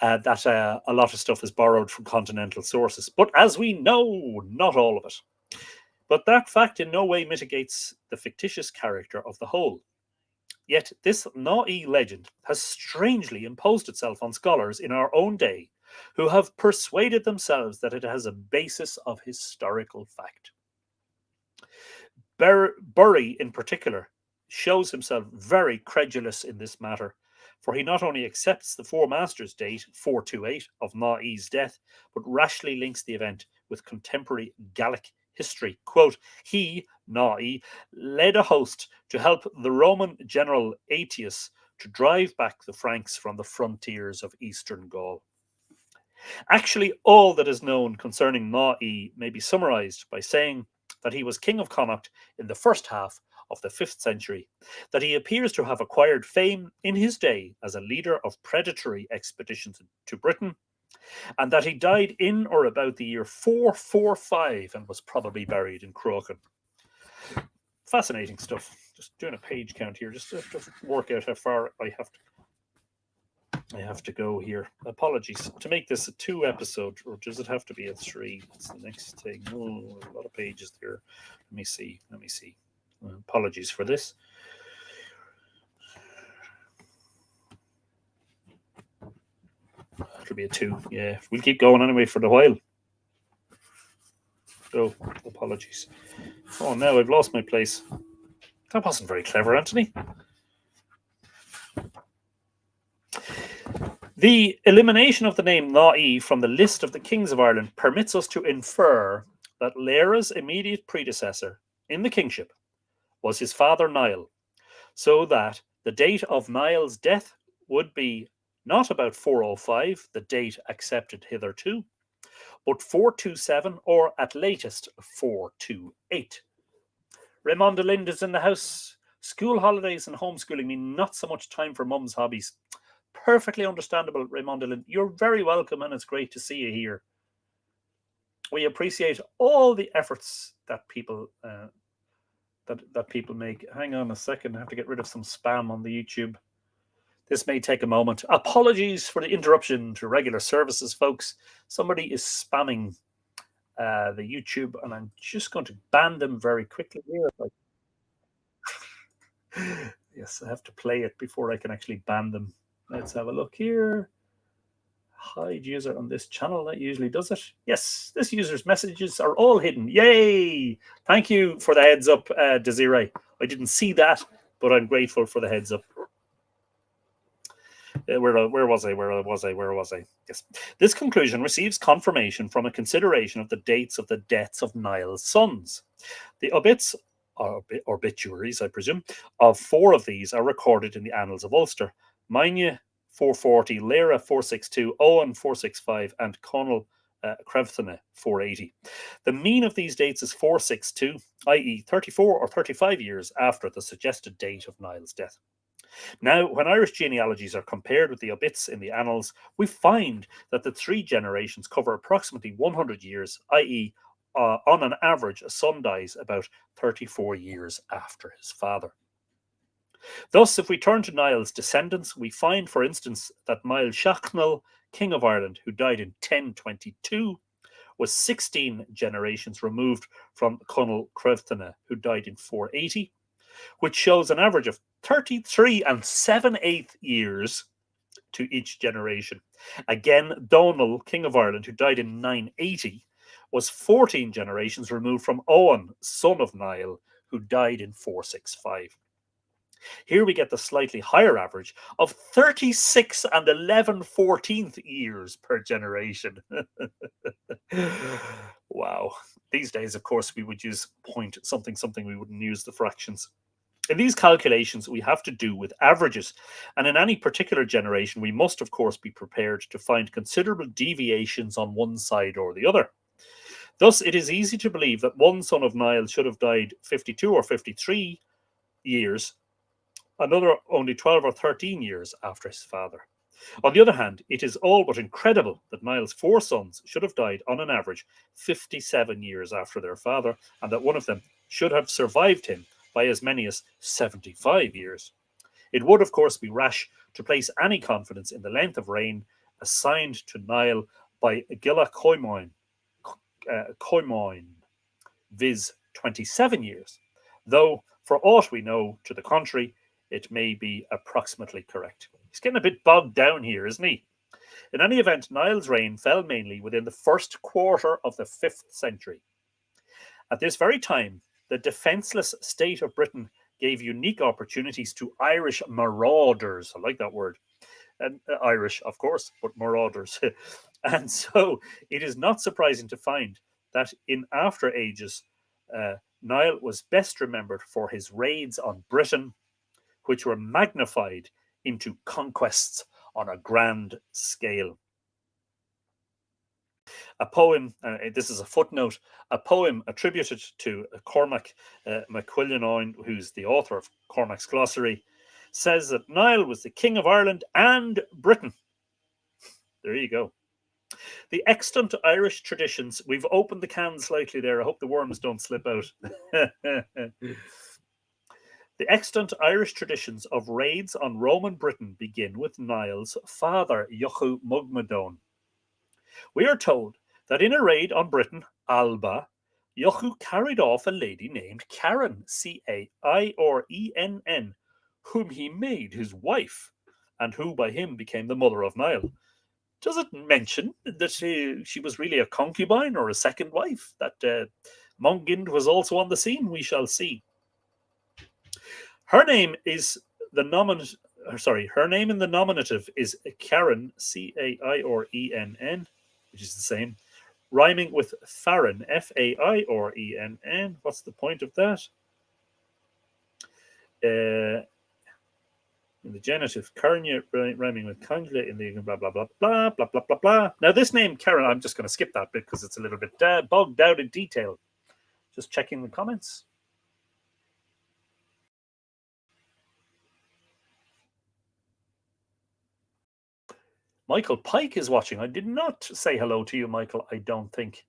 that a lot of stuff is borrowed from continental sources. But as we know, not all of it. But that fact in no way mitigates the fictitious character of the whole. Yet this Na'i legend has strangely imposed itself on scholars in our own day, who have persuaded themselves that it has a basis of historical fact. Bury, in particular, shows himself very credulous in this matter, for he not only accepts the Four Masters date, 428, of Na'i's death, but rashly links the event with contemporary Gallic history. Quote, he, Na'i, led a host to help the Roman general Aetius to drive back the Franks from the frontiers of eastern Gaul. Actually, all that is known concerning Na'i may be summarized by saying that he was king of Connacht in the first half of the 5th century, that he appears to have acquired fame in his day as a leader of predatory expeditions to Britain, and that he died in or about the year 445 and was probably buried in Croghan. Fascinating stuff. Just doing a page count here, just to work out how far I have to go here. Apologies. To make this a 2 episode, or does it have to be a 3? That's the next thing. Oh, a lot of pages there. Let me see. Apologies for this. It'll be a 2. Yeah, we'll keep going anyway for a while. Oh, apologies. Oh, now I've lost my place. That wasn't very clever, Anthony. The elimination of the name Na'i from the list of the kings of Ireland permits us to infer that Lera's immediate predecessor in the kingship was his father Niall, so that the date of Niall's death would be not about 405, the date accepted hitherto, but 427 or at latest 428. Raymond Lind is in the house. School holidays and homeschooling mean not so much time for mum's hobbies. Perfectly understandable, Raymond Lind. You're very welcome, and it's great to see you here. We appreciate all the efforts that people that people make. Hang on a second, I have to get rid of some spam on the YouTube. This may take a moment. Apologies for the interruption to regular services, folks. Somebody is spamming the YouTube, and I'm just going to ban them very quickly here. Yes, I have to play it before I can actually ban them. Let's have a look here. Hide user on this channel. That usually does it. Yes, this user's messages are all hidden. Yay! Thank you for the heads up, Desiree. I didn't see that, but I'm grateful for the heads up. Where was I? Yes. This conclusion receives confirmation from a consideration of the dates of the deaths of Niall's sons. The obituaries, I presume, of 4 of these are recorded in the Annals of Ulster. Maine 440, Lera 462, Owen 465, and Conall Crevthana 480. The mean of these dates is 462, i.e. 34 or 35 years after the suggested date of Niall's death. Now, when Irish genealogies are compared with the obits in the annals, we find that the 3 generations cover approximately 100 years, i.e., on an average, a son dies about 34 years after his father. Thus, if we turn to Niall's descendants, we find, for instance, that Niall Shachnal, King of Ireland, who died in 1022, was 16 generations removed from Conall Crevthana, who died in 480, which shows an average of 33 and 7/8 years to each generation. Again, Donal, King of Ireland, who died in 980, was 14 generations removed from Owen, son of Niall, who died in 465. Here we get the slightly higher average of 36 and 11/14 years per generation. Wow. These days, of course, we would use point something, we wouldn't use the fractions. In these calculations, we have to do with averages, and in any particular generation, we must, of course, be prepared to find considerable deviations on one side or the other. Thus, it is easy to believe that one son of Niall should have died 52 or 53 years, another only 12 or 13 years after his father. On the other hand, it is all but incredible that Niall's 4 sons should have died on an average 57 years after their father, and that one of them should have survived him by as many as 75 years. It would, of course, be rash to place any confidence in the length of reign assigned to Niall by Gilla Coimoin, viz. 27 years, though, for aught we know to the contrary, it may be approximately correct. He's getting a bit bogged down here, isn't he? In any event, Niall's reign fell mainly within the first quarter of the 5th century. At this very time, the defenceless state of Britain gave unique opportunities to Irish marauders. I like that word. And Irish, of course, but marauders. And so it is not surprising to find that in after ages, Niall was best remembered for his raids on Britain, which were magnified into conquests on a grand scale. A poem, this is a footnote, a poem attributed to Cormac MacQuillan, who's the author of Cormac's Glossary, says that Niall was the King of Ireland and Britain. There you go. The extant Irish traditions, we've opened the can slightly there. I hope the worms don't slip out. The extant Irish traditions of raids on Roman Britain begin with Niall's father, Jochu Mugmadone. We are told that in a raid on Britain, Alba, Jochu carried off a lady named Karen, Cairenn, whom he made his wife, and who by him became the mother of Niall. Does it mention that she was really a concubine or a second wife? That Mongind was also on the scene? We shall see. Her name is the nominative. Her name in the nominative is Karen, Cairenn, which is the same, rhyming with Farren, Fairenn. What's the point of that? In the genitive, Karnya rhyming with Kangla in the blah blah blah blah blah blah blah blah. Now this name Karen, I'm just going to skip that bit because it's a little bit bogged down in detail. Just checking the comments. Michael Pike is watching. I did not say hello to you, Michael, I don't think.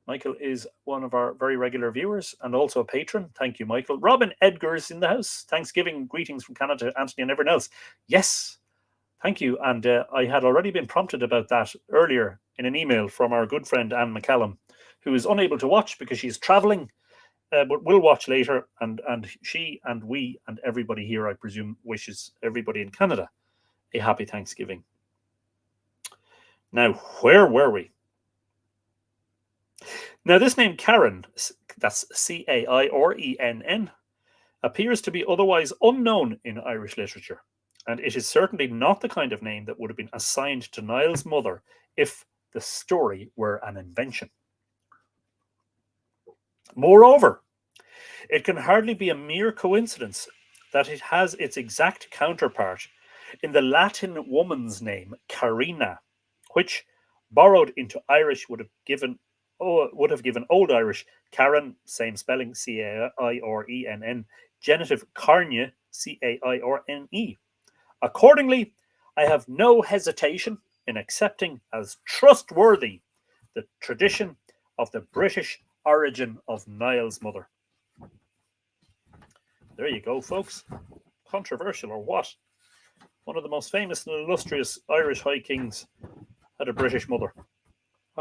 Michael is one of our very regular viewers and also a patron. Thank you, Michael. Robin Edgar's in the house. Thanksgiving greetings from Canada, Anthony and everyone else. Yes, Thank you. And I had already been prompted about that earlier in an email from our good friend Anne McCallum, who is unable to watch because she's traveling, but will watch later. And she and we and everybody here, I presume, wishes everybody in Canada a happy Thanksgiving. Now, where were we? Now, this name Karen, that's Cairenen, appears to be otherwise unknown in Irish literature, and it is certainly not the kind of name that would have been assigned to Niall's mother if the story were an invention. Moreover, it can hardly be a mere coincidence that it has its exact counterpart in the Latin woman's name, Carina, which, borrowed into Irish, would have given Old Irish Karen, same spelling, Cairenn, genitive Carne, Cairne. Accordingly, I have no hesitation in accepting as trustworthy the tradition of the British origin of Niall's mother. There you go, folks. Controversial or what? One of the most famous and illustrious Irish high kings had a British mother.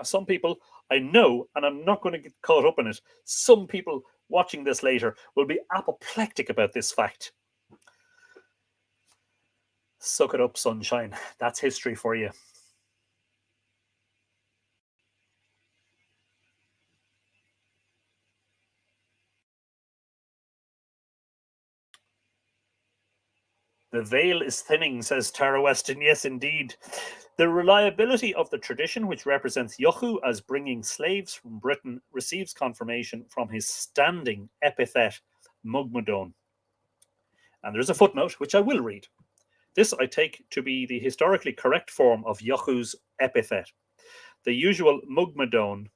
Some people, I know, and I'm not going to get caught up in it, some people watching this later will be apoplectic about this fact. Suck it up, sunshine. That's history for you. The veil is thinning, says Tara Weston. Yes, indeed. The reliability of the tradition, which represents Yochu as bringing slaves from Britain, receives confirmation from his standing epithet, Mugmadone. And there's a footnote, which I will read. This I take to be the historically correct form of Yochu's epithet. The usual Mugmadone,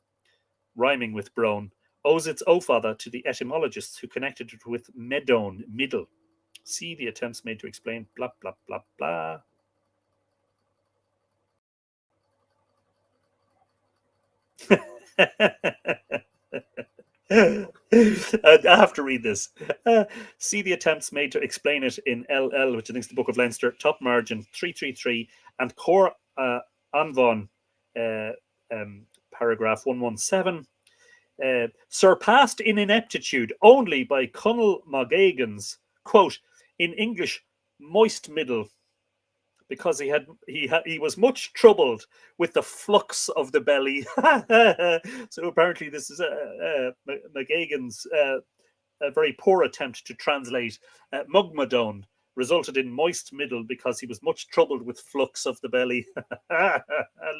rhyming with Brone, owes its ofather to the etymologists who connected it with Medone, middle. See the attempts made to explain blah, blah, blah, blah. I have to read this. See the attempts made to explain it in LL, which I think is the Book of Leinster, top margin 333, and Cor Anvon, paragraph 117. Surpassed in ineptitude only by Conall Magegan's, quote, in English, moist middle, because he was much troubled with the flux of the belly. So apparently this is Magegan's a very poor attempt to translate Mugmadone resulted in moist middle because he was much troubled with flux of the belly. I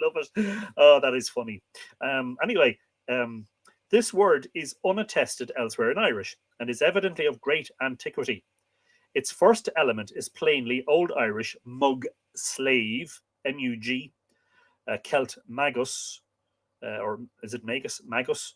love it. Oh, that is funny. Anyway, this word is unattested elsewhere in Irish and is evidently of great antiquity. Its first element is plainly Old Irish mug, slave, M-U-G, Celt magus, or is it magus? Magus,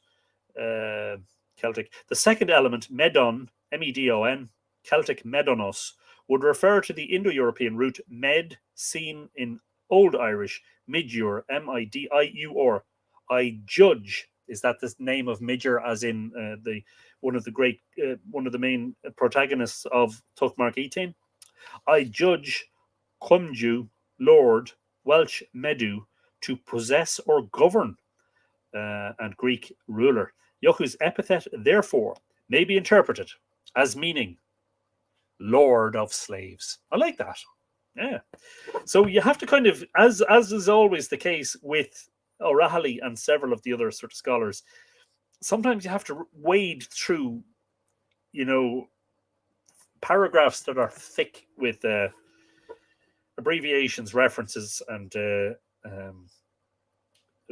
Celtic. The second element, medon, M-E-D-O-N, Celtic medonos, would refer to the Indo-European root med, seen in Old Irish, midjur, M-I-D-I-U-R. I judge. Is that the name of Midger, as in one of the main protagonists of Tuckmark Etain? I judge Cumju, Lord, Welsh Medu, to possess or govern, and Greek ruler. Yochu's epithet, therefore, may be interpreted as meaning Lord of slaves. I like that. Yeah. So you have to kind of, as is always the case with O'Rahilly and several of the other sort of scholars, sometimes you have to wade through, paragraphs that are thick with abbreviations, references, and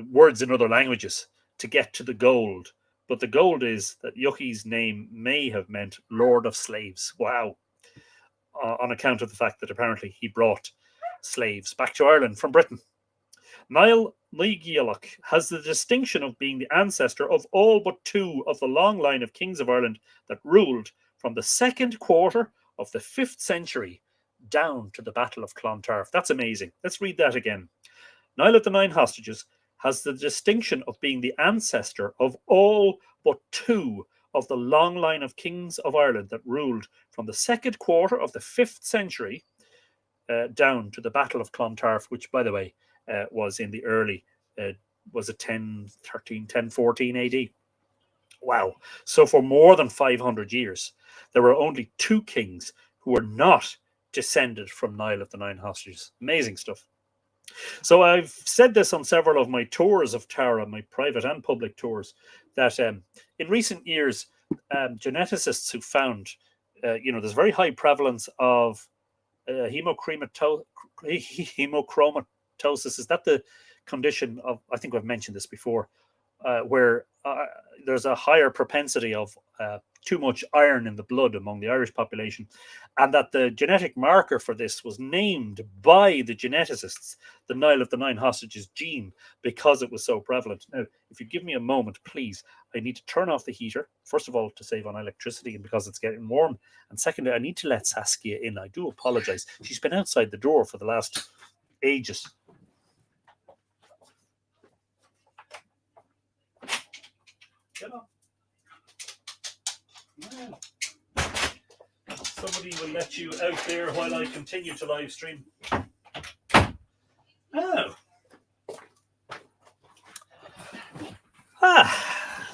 words in other languages to get to the gold. But the gold is that Yuki's name may have meant Lord of Slaves. Wow. On account of the fact that apparently he brought slaves back to Ireland from Britain. Niall Nigealach has the distinction of being the ancestor of all but two of the long line of kings of Ireland that ruled from the second quarter of the 5th century down to the Battle of Clontarf. That's amazing. Let's read that again. Niall of the Nine Hostages has the distinction of being the ancestor of all but two of the long line of kings of Ireland that ruled from the second quarter of the 5th century down to the Battle of Clontarf, which, by the way, was in the early, was it 1013, 1014 AD? Wow. So for more than 500 years, there were only two kings who were not descended from Niall of the Nine Hostages. Amazing stuff. So I've said this on several of my tours of Tara, my private and public tours, that in recent years, geneticists who found, there's very high prevalence of hemochromatosis. Is that the condition of? I think I've mentioned this before, where there's a higher propensity of too much iron in the blood among the Irish population, and that the genetic marker for this was named by the geneticists the Niall of the Nine Hostages gene because it was so prevalent. Now, if you give me a moment, please, I need to turn off the heater, first of all, to save on electricity and because it's getting warm, and secondly, I need to let Saskia in. I do apologize. She's been outside the door for the last ages. Get on. Yeah. Somebody will let you out there while I continue to live stream. Oh.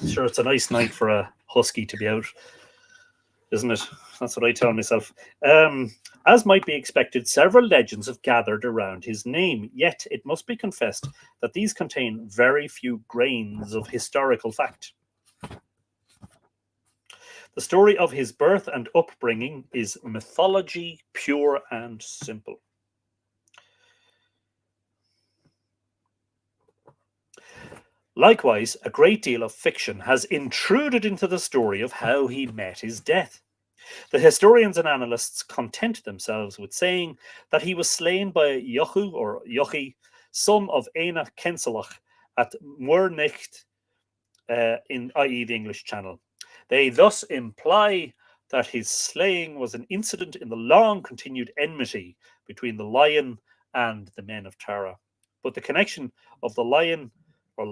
Sure, it's a nice night for a husky to be out, isn't it? That's what I tell myself. As might be expected, several legends have gathered around his name, yet it must be confessed that these contain very few grains of historical fact. The story of his birth and upbringing is mythology, pure and simple. Likewise, a great deal of fiction has intruded into the story of how he met his death. The historians and analysts content themselves with saying that he was slain by Jochu or Jochi, son of Éanna Kensalach, at Muirnecht, i.e. the English Channel. They thus imply that his slaying was an incident in the long-continued enmity between the lion and the men of Tara. But the connection of the lion, or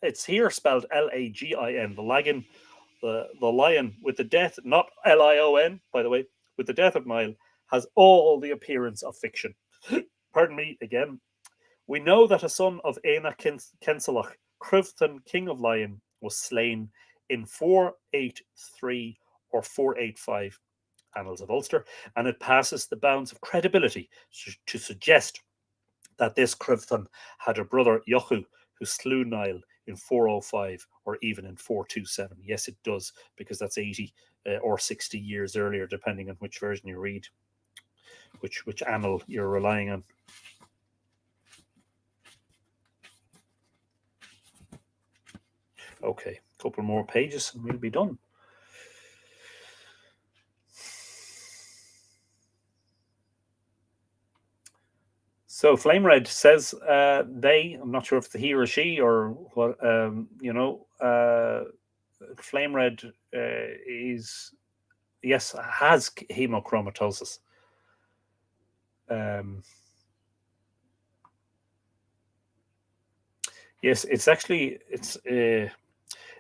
it's here spelled Lagin, the lion, with the death, not Lion, by the way, with the death of Niall, has all the appearance of fiction. Pardon me again. We know that a son of Éanna Kensalach, Crufton, king of Lion, was slain in 483 or 485 Annals of Ulster, and it passes the bounds of credibility to suggest that this Crufton had a brother, Jochu, who slew Niall in 405 or even in 427. Yes, it does, because that's 80 or 60 years earlier, depending on which version you read, which annal you're relying on. Okay, a couple more pages and we'll be done. So Flame Red says I'm not sure if it's he or she or what, Flame Red has hemochromatosis. Yes,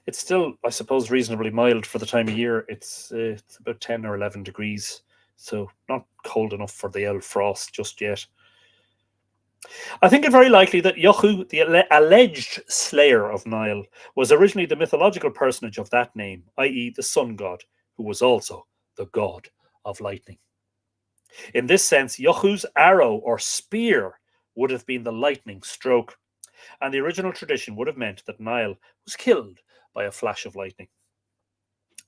it's still, I suppose, reasonably mild for the time of year. It's about 10 or 11 degrees, so not cold enough for the old frost just yet. I think it very likely that Jochu, the alleged slayer of Niall, was originally the mythological personage of that name, i.e. the sun god, who was also the god of lightning. In this sense, Jochu's arrow or spear would have been the lightning stroke, and the original tradition would have meant that Niall was killed by a flash of lightning.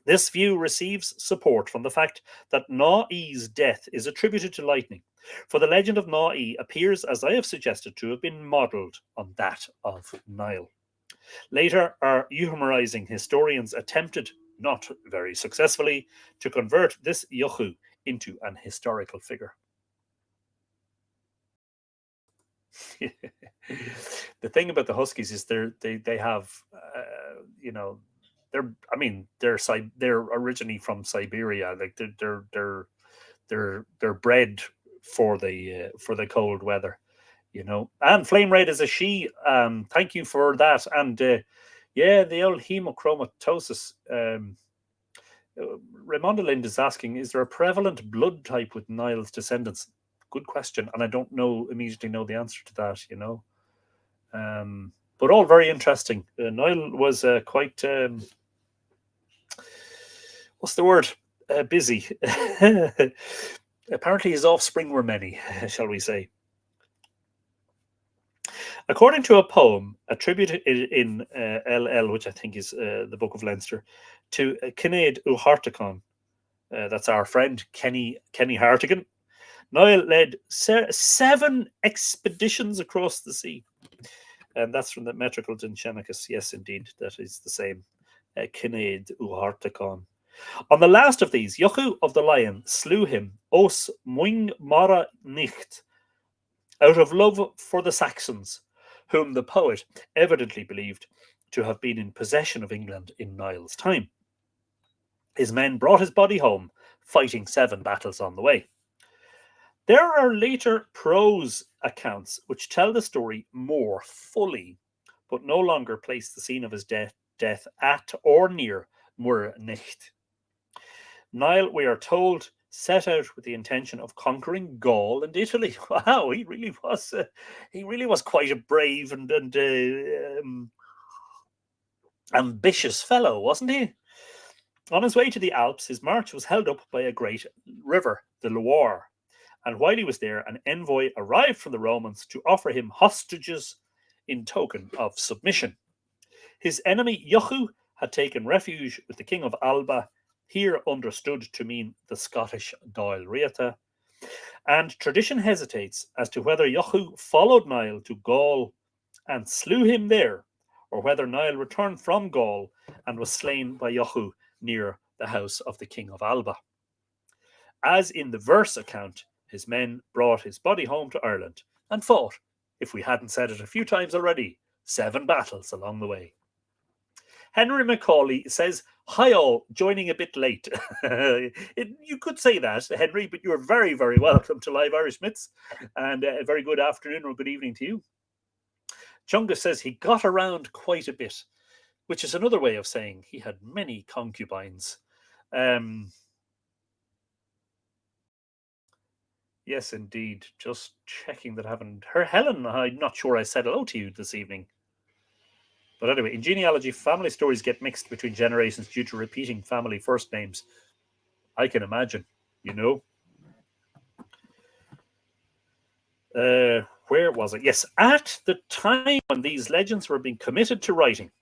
This view receives support from the fact that Naí's death is attributed to lightning, for the legend of Naí appears, as I have suggested, to have been modelled on that of Niall. Later, our humorizing historians attempted, not very successfully, to convert this Jochu into an historical figure. The thing about the Huskies is they have they're originally from Siberia. Like they're bred for the cold weather, And Flame Red is a she. Thank you for that. And the old hemochromatosis. Raimonda Lind is asking: is there a prevalent blood type with Niall's descendants? good question, and I don't immediately know the answer to that. But all very interesting. Niall was quite what's the word? Busy. Apparently, his offspring were many, shall we say. According to a poem attributed in LL, which I think is the Book of Leinster, to Kinnaid Uhartacon, that's our friend Kenny Hartigan, Niall led 7 expeditions across the sea. And that's from the Metrical Dinchenicus. Yes, indeed, that is the same. Kinnaid Uhartacon. On the last of these, Jochu of the Lion slew him, os muing mara nicht, out of love for the Saxons, whom the poet evidently believed to have been in possession of England in Niall's time. His men brought his body home, fighting 7 battles on the way. There are later prose accounts which tell the story more fully, but no longer place the scene of his death at or near Murnicht. Niall, we are told, set out with the intention of conquering Gaul and Italy. Wow, he really was quite a brave and ambitious fellow, wasn't he? On his way to the Alps, his march was held up by a great river, the Loire, and while he was there, an envoy arrived from the Romans to offer him hostages in token of submission. His enemy Jochu had taken refuge with the king of Alba, here understood to mean the Scottish Dáil Riata, and tradition hesitates as to whether Jochu followed Niall to Gaul and slew him there, or whether Niall returned from Gaul and was slain by Jochu near the house of the king of Alba. As in the verse account, his men brought his body home to Ireland and fought, if we hadn't said it a few times already, 7 battles along the way. Henry Macaulay says, "Hi all, joining a bit late." You could say that, Henry, but you're very, very welcome to Live Irish Myths, and a very good afternoon or good evening to you. Chunga says he got around quite a bit, which is another way of saying he had many concubines. Yes, indeed. Just checking that I haven't heard. Helen, I'm not sure I said hello to you this evening. But anyway, in genealogy, family stories get mixed between generations due to repeating family first names. I can imagine, Where was it? Yes, at the time when these legends were being committed to writing,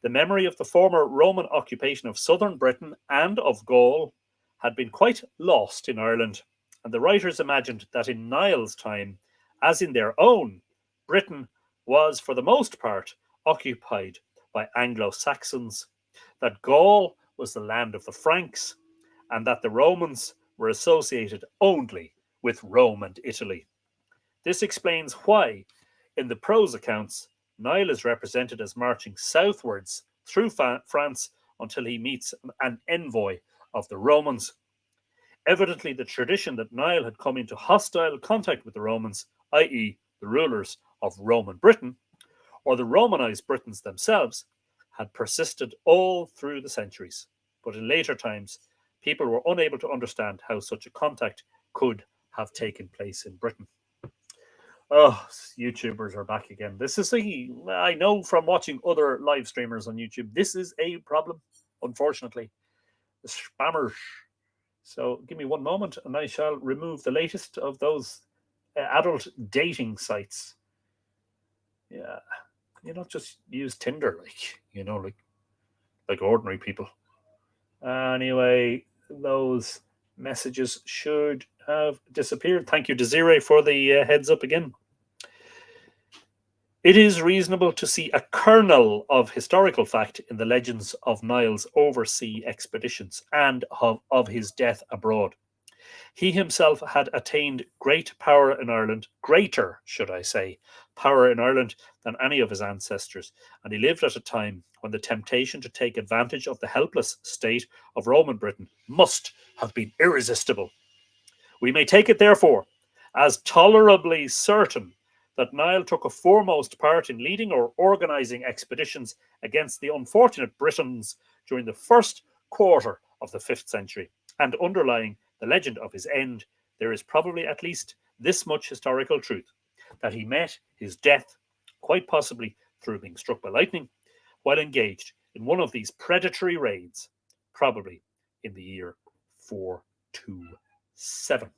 the memory of the former Roman occupation of southern Britain and of Gaul had been quite lost in Ireland, and the writers imagined that in Niall's time, as in their own, Britain was for the most part occupied by Anglo-Saxons, that Gaul was the land of the Franks, and that the Romans were associated only with Rome and Italy. This explains why, in the prose accounts, Niall is represented as marching southwards through France until he meets an envoy of the Romans. Evidently, the tradition that Niall had come into hostile contact with the Romans, i.e., the rulers of Roman Britain, or the Romanized Britons themselves, had persisted all through the centuries. But in later times, people were unable to understand how such a contact could have taken place in Britain. Oh, YouTubers are back again. I know from watching other live streamers on YouTube, this is a problem, unfortunately. The spammers. So give me one moment and I shall remove the latest of those adult dating sites. Yeah. Just use Tinder, like ordinary people. Anyway, those messages should have disappeared. Thank you, Desiree, for the heads up again. It is reasonable to see a kernel of historical fact in the legends of Niall's oversea expeditions and of his death abroad. He himself had attained greater, should I say, power in Ireland than any of his ancestors, and he lived at a time when the temptation to take advantage of the helpless state of Roman Britain must have been irresistible. We may take it, therefore, as tolerably certain that Niall took a foremost part in leading or organising expeditions against the unfortunate Britons during the first quarter of the 5th century, and underlying the legend of his end, there is probably at least this much historical truth, that he met his death, quite possibly through being struck by lightning, while engaged in one of these predatory raids, probably in the year 427.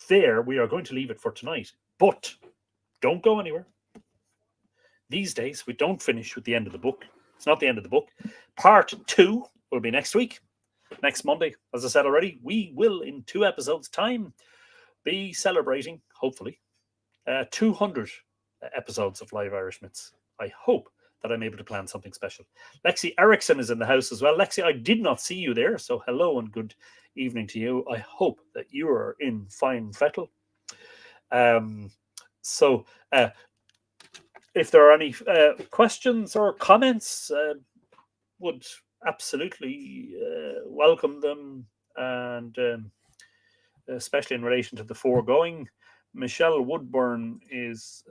There, we are going to leave it for tonight, but don't go anywhere. These days, we don't finish with the end of the book. It's not the end of the book. Part 2 will be next week, next Monday. As I said already, we will, in 2 episodes' time, be celebrating, hopefully, 200 episodes of Live Irish Myths. I hope that I'm able to plan something special. Lexi Erickson is in the house as well. Lexi, I did not see you there, so hello and good evening to you. I hope that you are in fine fettle. If there are any questions or comments, would absolutely welcome them, and especially in relation to the foregoing. Michelle Woodburn is...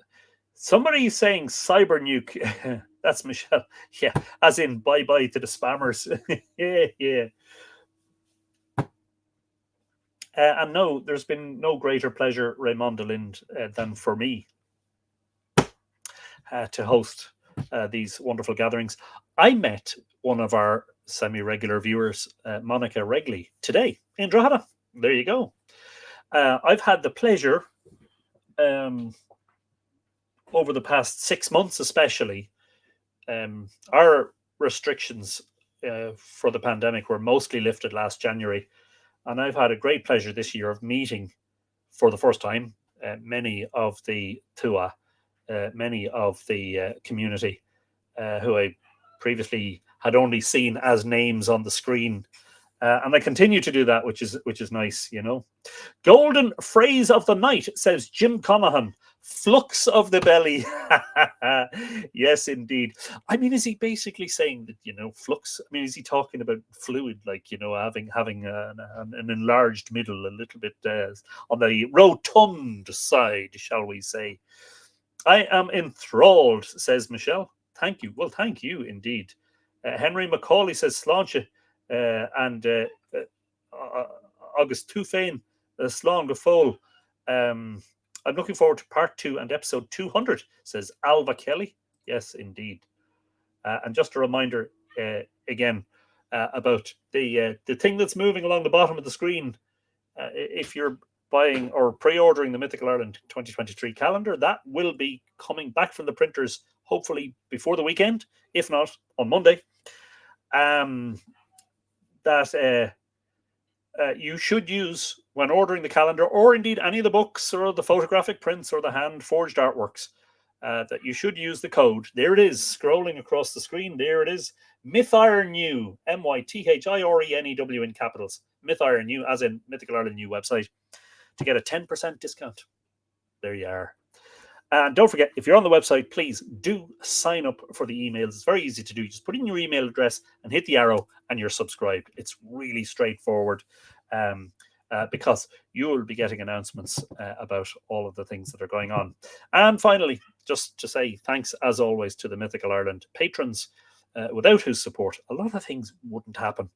Somebody saying cyber nuke. That's Michelle. Yeah, as in bye-bye to the spammers. Yeah. And no, there's been no greater pleasure, Raymond de Lind, than for me to host these wonderful gatherings. I met one of our semi-regular viewers, Monica Regley, today in Drogheda. There you go. I've had the pleasure, over the past 6 months especially, our restrictions for the pandemic were mostly lifted last January, and I've had a great pleasure this year of meeting for the first time many of the Tua, many of the community who I previously had only seen as names on the screen, and I continue to do that, which is nice, you know. Golden phrase of the night, says Jim Conahan. Flux of the belly. Yes, indeed. I mean, is he basically saying that, you know, flux? I mean, is he talking about fluid, like, you know, having an enlarged middle, a little bit on the rotund side, shall we say? I am enthralled, says Michelle. Thank you. Well, thank you indeed. Henry McCauley says Sláinte and August Tufain Slán go fóil. I'm looking forward to part 2 and episode 200, says Alva Kelly. Yes, indeed. And just a reminder again about the thing that's moving along the bottom of the screen. If you're buying or pre-ordering the Mythical Ireland 2023 calendar, that will be coming back from the printers hopefully before the weekend, if not on Monday. You should use when ordering the calendar, or indeed any of the books or the photographic prints or the hand forged artworks, that you should use the code. There it is, scrolling across the screen. There it is. MythIronNew, MyThirenew in capitals. MythIronNew, as in Mythical Ireland new website, to get a 10% discount. There you are. And don't forget, if you're on the website, please do sign up for the emails. It's very easy to do. Just put in your email address and hit the arrow and you're subscribed. It's really straightforward, because you will be getting announcements about all of the things that are going on. And finally, just to say thanks, as always, to the Mythical Ireland patrons, without whose support, a lot of things wouldn't happen.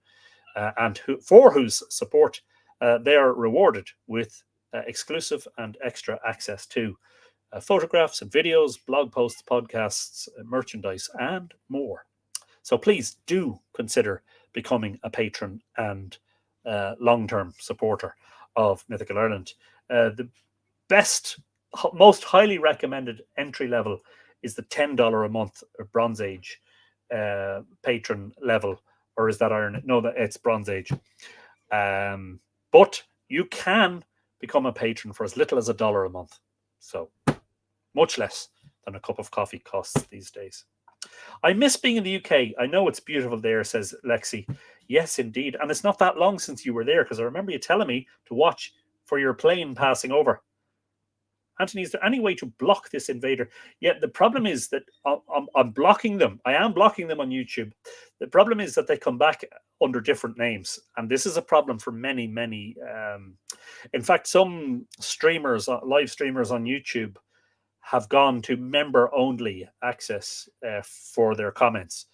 And for whose support, they are rewarded with exclusive and extra access to photographs and videos, blog posts, podcasts, merchandise, and more. So please do consider becoming a patron and long-term supporter of Mythical Ireland. The best, most highly recommended entry level is the $10 a month Bronze Age patron level. Or is that Iron? No, it's Bronze Age. But you can become a patron for as little as $1 a month. So much less than a cup of coffee costs these days. I miss being in the UK. I know it's beautiful there, says Lexi. Yes, indeed. And it's not that long since you were there, because I remember you telling me to watch for your plane passing over. Anthony, is there any way to block this invader? Yeah, the problem is that I'm blocking them. I am blocking them on YouTube. The problem is that they come back under different names. And this is a problem for many, many. In fact, some streamers, live streamers on YouTube, have gone to member-only access for their comments,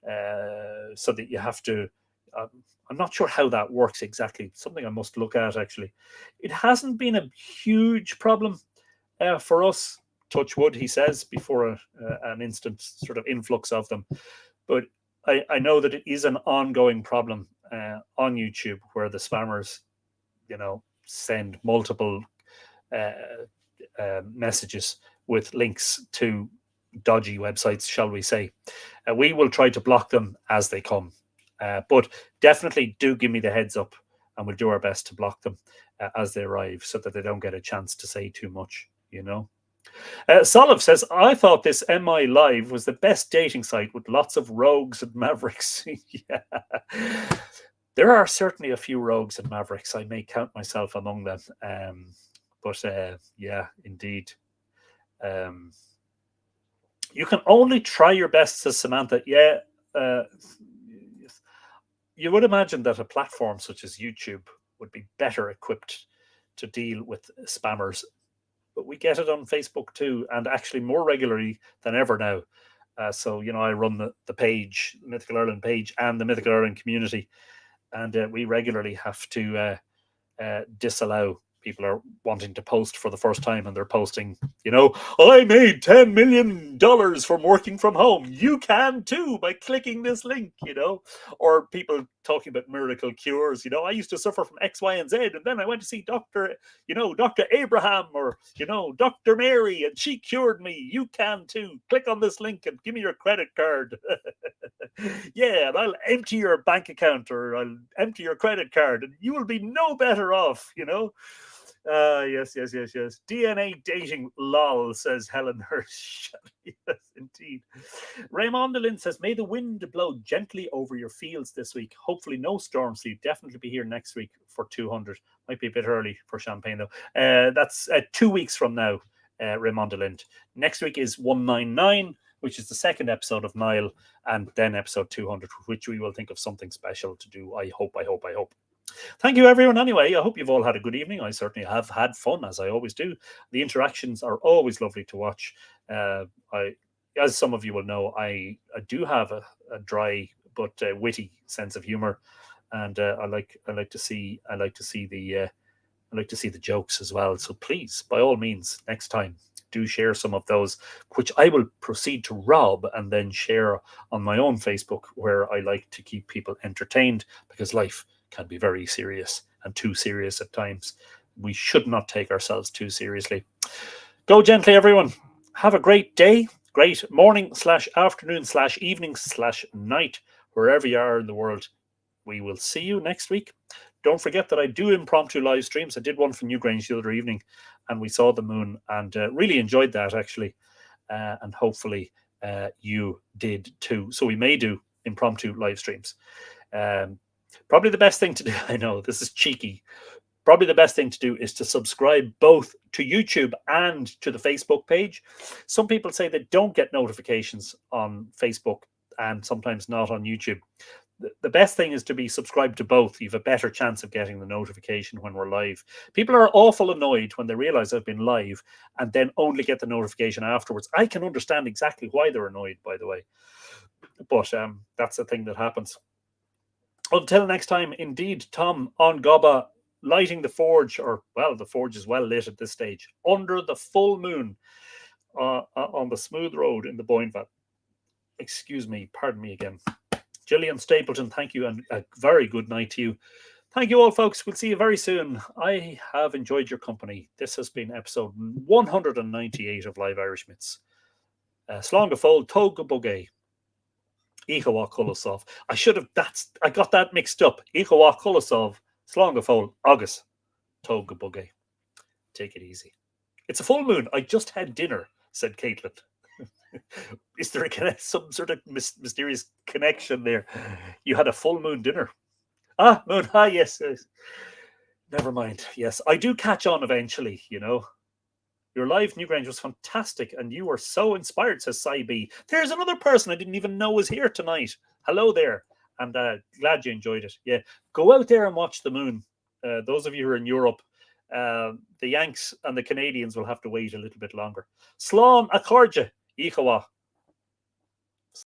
so that you have to I'm not sure how that works exactly. Something I must look at, actually. It hasn't been a huge problem for us, touch wood, he says, before an instant sort of influx of them. But I know that it is an ongoing problem on YouTube, where the spammers, send multiple messages with links to dodgy websites, shall we say. We will try to block them as they come. But definitely do give me the heads up, and we'll do our best to block them as they arrive, so that they don't get a chance to say too much, Soliv says, I thought this MI Live was the best dating site with lots of rogues and mavericks. Yeah. There are certainly a few rogues and mavericks. I may count myself among them. But yeah, indeed. You can only try your best, says Samantha. Yeah. You would imagine that a platform such as YouTube would be better equipped to deal with spammers. But we get it on Facebook too, and actually more regularly than ever now. So, I run the page, the Mythical Ireland page, and the Mythical Ireland community. And we regularly have to disallow. People are wanting to post for the first time, and they're posting, I made $10 million from working from home. You can too by clicking this link, or people talking about miracle cures. I used to suffer from X, Y, and Z, and then I went to see Dr. Abraham, or, Dr. Mary, and she cured me. You can too. Click on this link and give me your credit card. Yeah, and I'll empty your bank account, or I'll empty your credit card, and you will be no better off, Yes. DNA dating, lol, says Helen Hirsch. Yes, indeed. Raymond Lynn says, may the wind blow gently over your fields this week. Hopefully no storms. So you definitely be here next week for 200. Might be a bit early for Champagne, though. That's 2 weeks from now, Raymond Lynn. Next week is 199, which is the second episode of Niall, and then episode 200, which we will think of something special to do. I hope. Thank you, everyone. Anyway, I hope you've all had a good evening. I certainly have had fun, as I always do. The interactions are always lovely to watch. As some of you will know, I do have a dry but witty sense of humor, and I like to see the jokes as well. So please, by all means, next time, do share some of those, which I will proceed to rob and then share on my own Facebook, where I like to keep people entertained, because life can be very serious, and too serious at times. We should not take ourselves too seriously. Go gently, everyone. Have a great day, great morning / afternoon / evening / night, wherever you are in the world. We will see you next week. Don't forget that I do impromptu live streams. I did one from Newgrange the other evening, and we saw the moon, and really enjoyed that, actually. And hopefully you did too. So we may do impromptu live streams. Probably the best thing to do, I know this is cheeky, probably the best thing to do is to subscribe both to YouTube and to the Facebook page. Some people say they don't get notifications on Facebook, and sometimes not on YouTube. The best thing is to be subscribed to both. You have a better chance of getting the notification when we're live. People are awful annoyed when they realize I've been live and then only get the notification afterwards. I can understand exactly why they're annoyed, by the way. But that's the thing that happens. Until next time, indeed, Tom on Gobba, lighting the forge, or, well, the forge is well lit at this stage, under the full moon on the smooth road in the Boyne. Excuse me, pardon me again. Gillian Stapleton, thank you, and a very good night to you. Thank you all, folks. We'll see you very soon. I have enjoyed your company. This has been episode 198 of Live Irish Myths. Slán Foal, Tóg Bugé. Ichawa Kulasov. I got that mixed up. Ichawa Kulasov, Slán Foal, August, Tóg Bugé. Take it easy. It's a full moon. I just had dinner, said Caitlin. Is there some sort of mysterious connection there? You had a full moon dinner. Moon. Yes. Never mind. Yes, I do catch on eventually, Your live Newgrange was fantastic, and you were so inspired, says Saibi. There's another person I didn't even know was here tonight. Hello there, and glad you enjoyed it. Yeah, go out there and watch the moon. Those of you who are in Europe, the Yanks and the Canadians will have to wait a little bit longer. Slán Accordia, Ichawa.